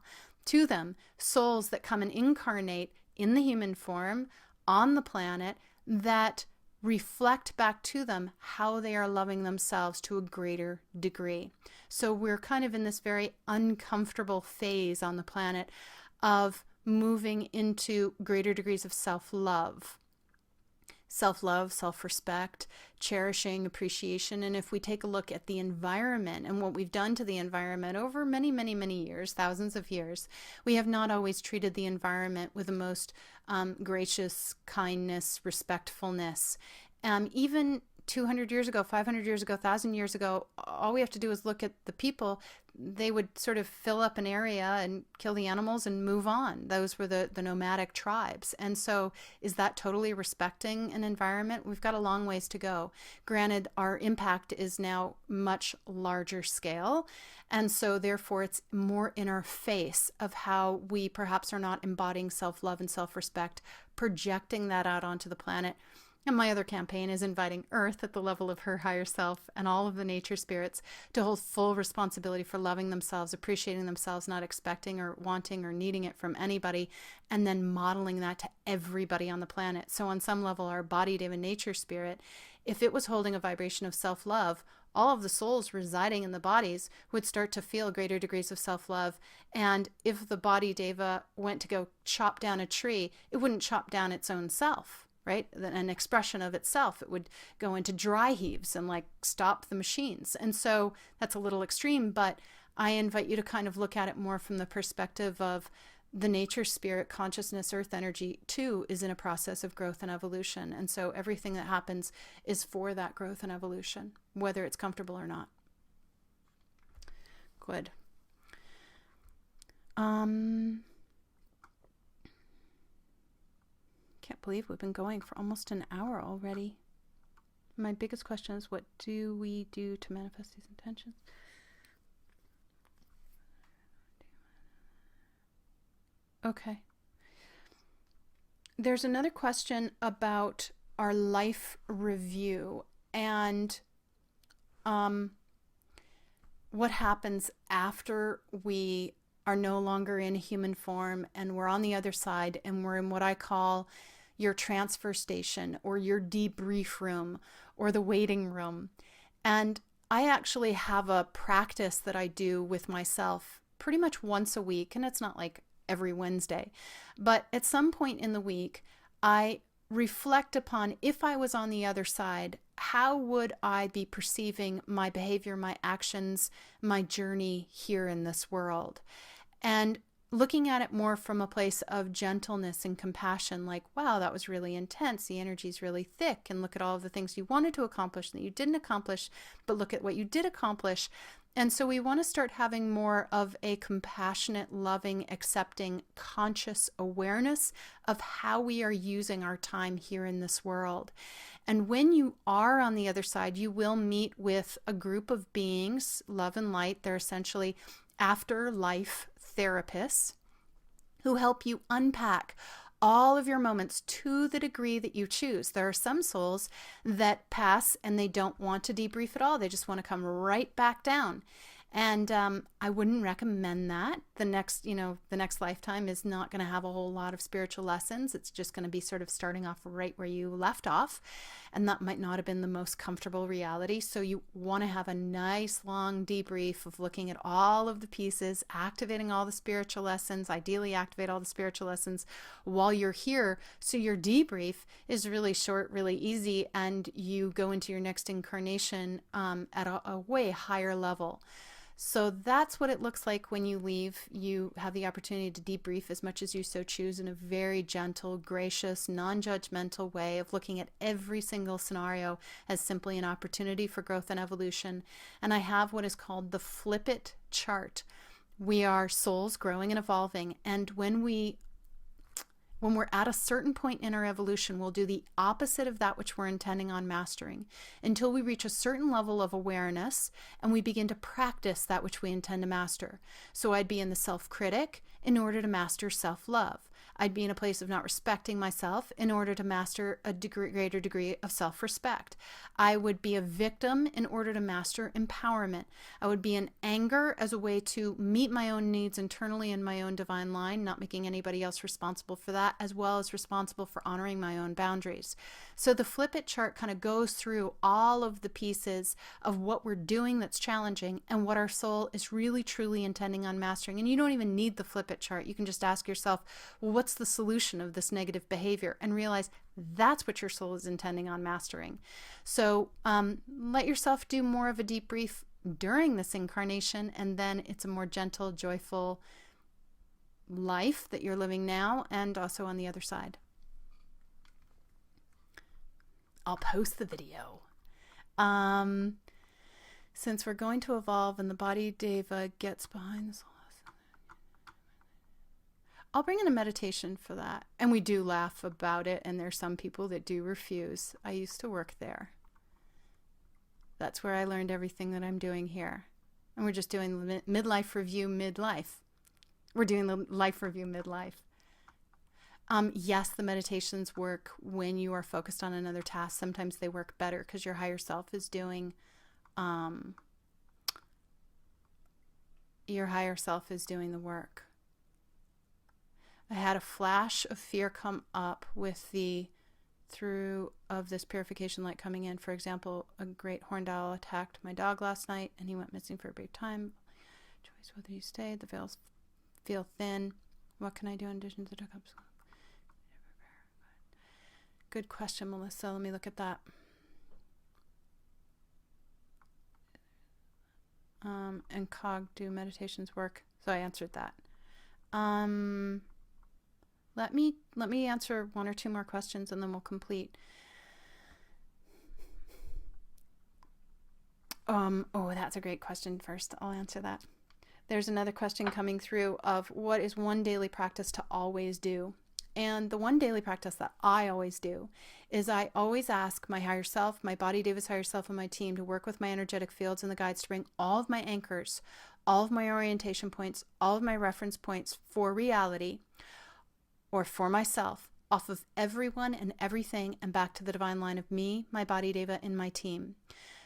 to them souls that come and incarnate in the human form on the planet that reflect back to them how they are loving themselves to a greater degree. So we're kind of in this very uncomfortable phase on the planet of moving into greater degrees of self-love, self-respect, cherishing, appreciation. And if we take a look at the environment and what we've done to the environment over many, many, many years, thousands of years, we have not always treated the environment with the most gracious kindness, respectfulness. Even 200 years ago, 500 years ago, 1,000 years ago, all we have to do is look at the people. They would sort of fill up an area and kill the animals and move on. Those were the nomadic tribes. And so is that totally respecting an environment? We've got a long ways to go. Granted, our impact is now much larger scale. And so therefore it's more in our face of how we perhaps are not embodying self-love and self-respect, projecting that out onto the planet. And my other campaign is inviting Earth at the level of her higher self and all of the nature spirits to hold full responsibility for loving themselves, appreciating themselves, not expecting or wanting or needing it from anybody, and then modeling that to everybody on the planet. So on some level, our body, deva, nature spirit, if it was holding a vibration of self-love, all of the souls residing in the bodies would start to feel greater degrees of self-love. And if the body deva went to go chop down a tree, it wouldn't chop down its own self. Right? An expression of itself. It would go into dry heaves and like stop the machines. And so that's a little extreme, but I invite you to kind of look at it more from the perspective of the nature, spirit, consciousness, earth energy too is in a process of growth and evolution. And so everything that happens is for that growth and evolution, whether it's comfortable or not. Good. Can't believe we've been going for almost an hour already. My biggest question is, what do we do to manifest these intentions? Okay. There's another question about our life review and what happens after we are no longer in human form and we're on the other side and we're in what I call your transfer station or your debrief room or the waiting room. And I actually have a practice that I do with myself pretty much once a week. And it's not like every Wednesday. But at some point in the week, I reflect upon, if I was on the other side, how would I be perceiving my behavior, my actions, my journey here in this world? And looking at it more from a place of gentleness and compassion, like, wow, that was really intense. The energy's really thick. And look at all of the things you wanted to accomplish that you didn't accomplish, but look at what you did accomplish. And so we want to start having more of a compassionate, loving, accepting, conscious awareness of how we are using our time here in this world. And when you are on the other side, you will meet with a group of beings, love and light. They're essentially afterlife therapists who help you unpack all of your moments to the degree that you choose. There are some souls that pass and they don't want to debrief at all. They just want to come right back down. And I wouldn't recommend that. The next lifetime is not going to have a whole lot of spiritual lessons. It's just going to be sort of starting off right where you left off. And that might not have been the most comfortable reality. So you want to have a nice long debrief of looking at all of the pieces, activating all the spiritual lessons, ideally activate all the spiritual lessons while you're here. So your debrief is really short, really easy, and you go into your next incarnation at a way higher level. So that's what it looks like when you leave. You have the opportunity to debrief as much as you so choose in a very gentle, gracious, non-judgmental way of looking at every single scenario as simply an opportunity for growth and evolution. And I have what is called the Flip It chart. We are souls growing and evolving. And when we're at a certain point in our evolution, we'll do the opposite of that which we're intending on mastering until we reach a certain level of awareness and we begin to practice that which we intend to master. So I'd be in the self-critic in order to master self-love. I'd be in a place of not respecting myself in order to master a greater degree of self-respect. I would be a victim in order to master empowerment. I would be in anger as a way to meet my own needs internally in my own divine line, not making anybody else responsible for that, as well as responsible for honoring my own boundaries. So the Flip It chart kind of goes through all of the pieces of what we're doing that's challenging and what our soul is really truly intending on mastering. And you don't even need the Flip It chart. You can just ask yourself, well, what's the solution of this negative behavior? And realize that's what your soul is intending on mastering. So let yourself do more of a debrief during this incarnation, and then it's a more gentle, joyful life that you're living now and also on the other side. I'll post the video. Since we're going to evolve and the body deva gets behind the soul, I'll bring in a meditation for that. And we do laugh about it, and there's some people that do refuse. I used to work there. That's where I learned everything that I'm doing here. And we're just doing the midlife review midlife. We're doing the life review midlife. Yes, the meditations work when you are focused on another task. Sometimes they work better because your higher self is doing the work. I had a flash of fear come up with through this purification light coming in. For example, a great horned owl attacked my dog last night and he went missing for a brief time. Choice whether you stay. The veils feel thin. What can I do in addition to the cups? Good question, Melissa. Let me look at that. And cog, do meditations work? So I answered that. Let me answer one or two more questions and then we'll complete. That's a great question. First, I'll answer that. There's another question coming through of what is one daily practice to always do? And the one daily practice that I always do is I always ask my higher self, my body Deva's higher self, and my team to work with my energetic fields and the guides to bring all of my anchors, all of my orientation points, all of my reference points for reality or for myself off of everyone and everything and back to the divine line of me, my body Deva, and my team.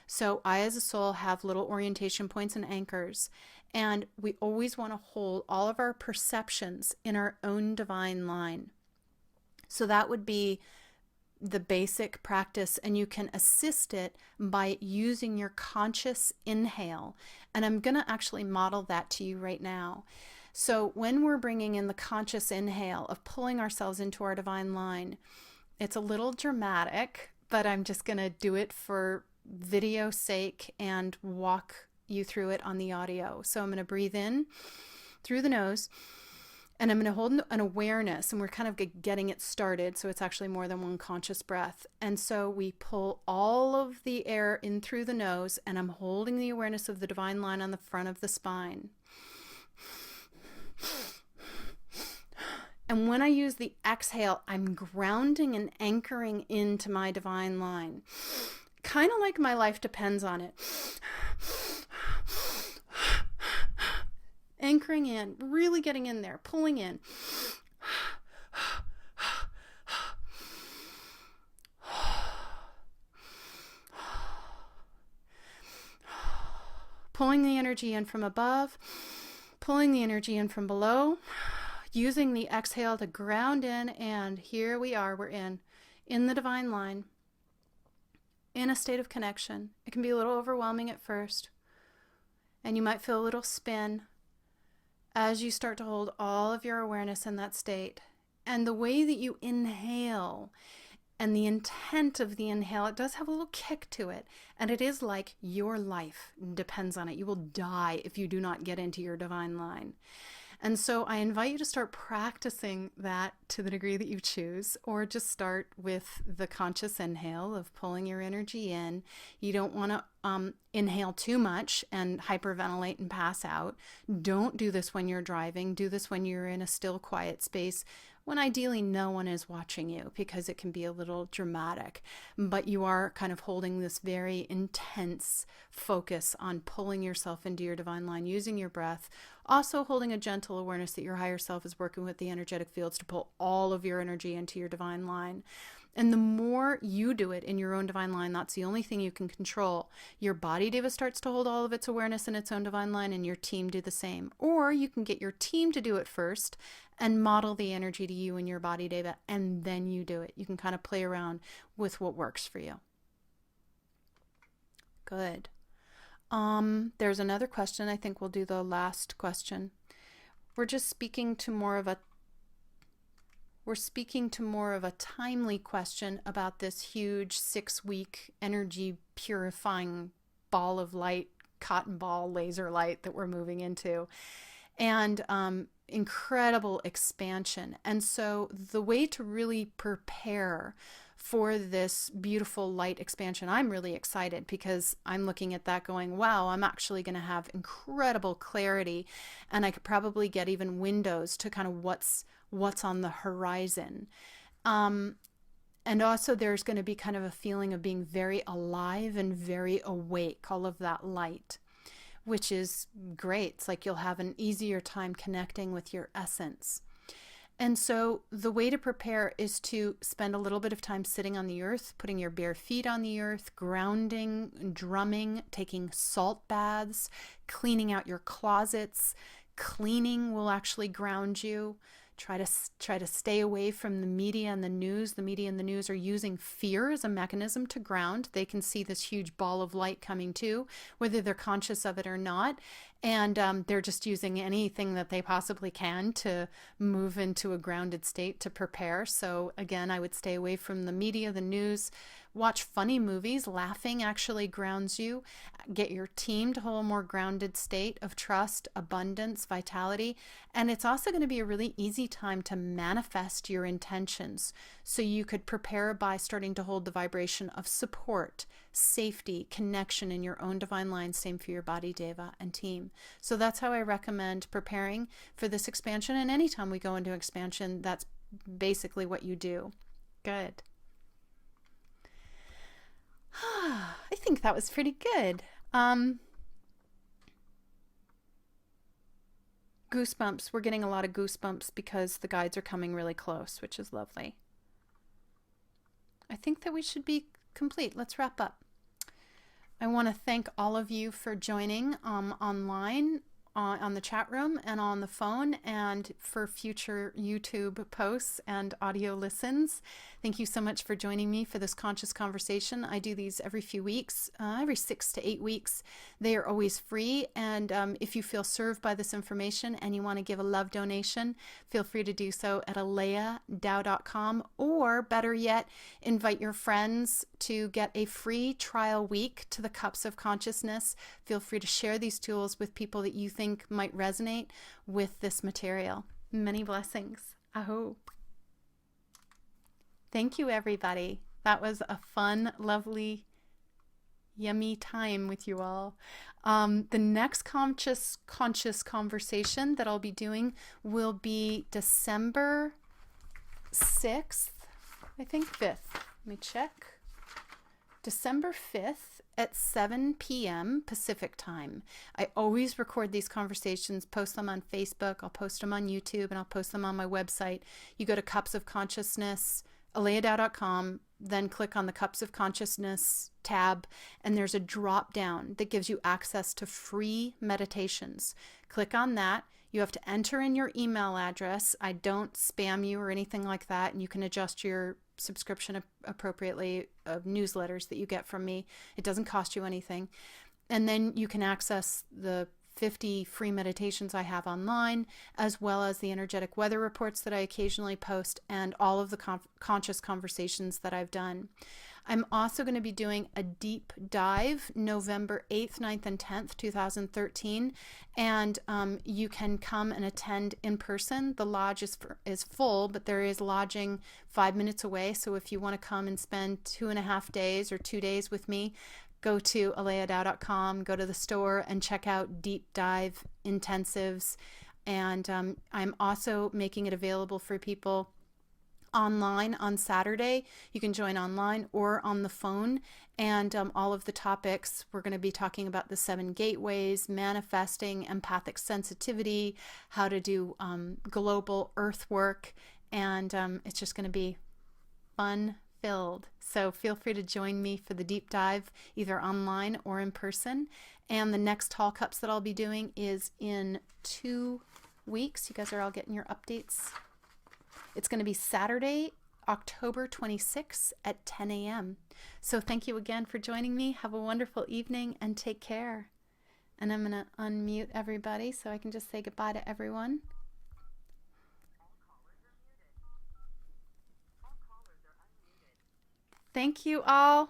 So I as a soul have little orientation points and anchors, and we always want to hold all of our perceptions in our own divine line. So that would be the basic practice, and you can assist it by using your conscious inhale. And I'm going to actually model that to you right now. So when we're bringing in the conscious inhale of pulling ourselves into our divine line, it's a little dramatic, but I'm just going to do it for video sake and walk you through it on the audio. So I'm going to breathe in through the nose, and I'm going to hold an awareness, and we're kind of getting it started, so it's actually more than one conscious breath. And so we pull all of the air in through the nose, and I'm holding the awareness of the divine line on the front of the spine. And when I use the exhale, I'm grounding and anchoring into my divine line. Kind of like my life depends on it. Anchoring in, really getting in there, pulling in. Pulling the energy in from above, pulling the energy in from below, using the exhale to ground in, and here we are, we're in the divine line, in a state of connection. It can be a little overwhelming at first, and you might feel a little spin as you start to hold all of your awareness in that state. And the way that you inhale and the intent of the inhale, it does have a little kick to it. And it is like your life depends on it. You will die if you do not get into your divine line. And so I invite you to start practicing that to the degree that you choose, or just start with the conscious inhale of pulling your energy in. You don't want to inhale too much and hyperventilate and pass out. Don't do this when you're driving. Do this when you're in a still, quiet space, when ideally no one is watching you, because it can be a little dramatic. But you are kind of holding this very intense focus on pulling yourself into your divine line, using your breath, also holding a gentle awareness that your higher self is working with the energetic fields to pull all of your energy into your divine line. And the more you do it in your own divine line, that's the only thing you can control. Your body deva starts to hold all of its awareness in its own divine line, and your team do the same. Or you can get your team to do it first and model the energy to you and your body deva, and then you do it. You can kind of play around with what works for you. Good. There's another question. I think we'll do the last question. We're speaking to more of a timely question about this huge 6-week energy purifying ball of light, cotton ball laser light that we're moving into, and incredible expansion. And so the way to really prepare for this beautiful light expansion, I'm really excited, because I'm looking at that going, wow, I'm actually going to have incredible clarity, and I could probably get even windows to kind of what's on the horizon. And also there's going to be kind of a feeling of being very alive and very awake, all of that light, which is great. It's like you'll have an easier time connecting with your essence. And so the way to prepare is to spend a little bit of time sitting on the earth, putting your bare feet on the earth, grounding, drumming, taking salt baths, cleaning out your closets. Cleaning will actually ground you. Try to stay away from the media and the news. The media and the news are using fear as a mechanism to ground. They can see this huge ball of light coming too, whether they're conscious of it or not. And they're just using anything that they possibly can to move into a grounded state to prepare. So again, I would stay away from the media, the news. Watch funny movies. Laughing actually grounds you. Get your team to hold a more grounded state of trust, abundance, vitality. And it's also going to be a really easy time to manifest your intentions. So you could prepare by starting to hold the vibration of support, safety, connection in your own divine line. Same for your body deva and team. So that's how I recommend preparing for this expansion. And anytime we go into expansion, that's basically what you do. Good. I think that was pretty good. Goosebumps. We're getting a lot of goosebumps because the guides are coming really close, which is lovely. I think that we should be complete. Let's wrap up. I want to thank all of you for joining online on the chat room and on the phone and for future YouTube posts and audio listens. Thank you so much for joining me for this conscious conversation. I do these every few weeks, every 6 to 8 weeks. They are always free, and if you feel served by this information and you want to give a love donation, feel free to do so at aleyadao.com, or better yet, invite your friends to get a free trial week to the Cups of Consciousness. Feel free to share these tools with people that you think might resonate with this material. Many blessings. Aho. Thank you, everybody. That was a fun, lovely, yummy time with you all. The next conscious conversation that I'll be doing will be December 6th, I think 5th. Let me check. December 5th at 7 p.m. Pacific time. I always record these conversations, post them on Facebook, I'll post them on YouTube, and I'll post them on my website. You go to Cups of Consciousness, aleyadao.com, then click on the Cups of Consciousness tab, and there's a drop down that gives you access to free meditations. Click on that. You have to enter in your email address. I don't spam you or anything like that, and you can adjust your subscription appropriately of newsletters that you get from me. It doesn't cost you anything. And then you can access the 50 free meditations I have online, as well as the energetic weather reports that I occasionally post, and all of the conscious conversations that I've done. I'm also going to be doing a deep dive November 8th, 9th, and 10th, 2013, and you can come and attend in person. The lodge is full, but there is lodging 5 minutes away, so if you want to come and spend 2.5 days or 2 days with me, go to aleyadao.com, go to the store, and check out deep dive intensives. And I'm also making it available for people online on Saturday. You can join online or on the phone, and all of the topics, we're going to be talking about the 7 gateways, manifesting, empathic sensitivity, how to do global earth work, and it's just going to be fun filled. So feel free to join me for the deep dive, either online or in person. And the next Tall Cups that I'll be doing is in 2 weeks. You guys are all getting your updates. It's going to be Saturday, October 26th at 10 a.m. So thank you again for joining me. Have a wonderful evening and take care. And I'm going to unmute everybody so I can just say goodbye to everyone. Thank you all.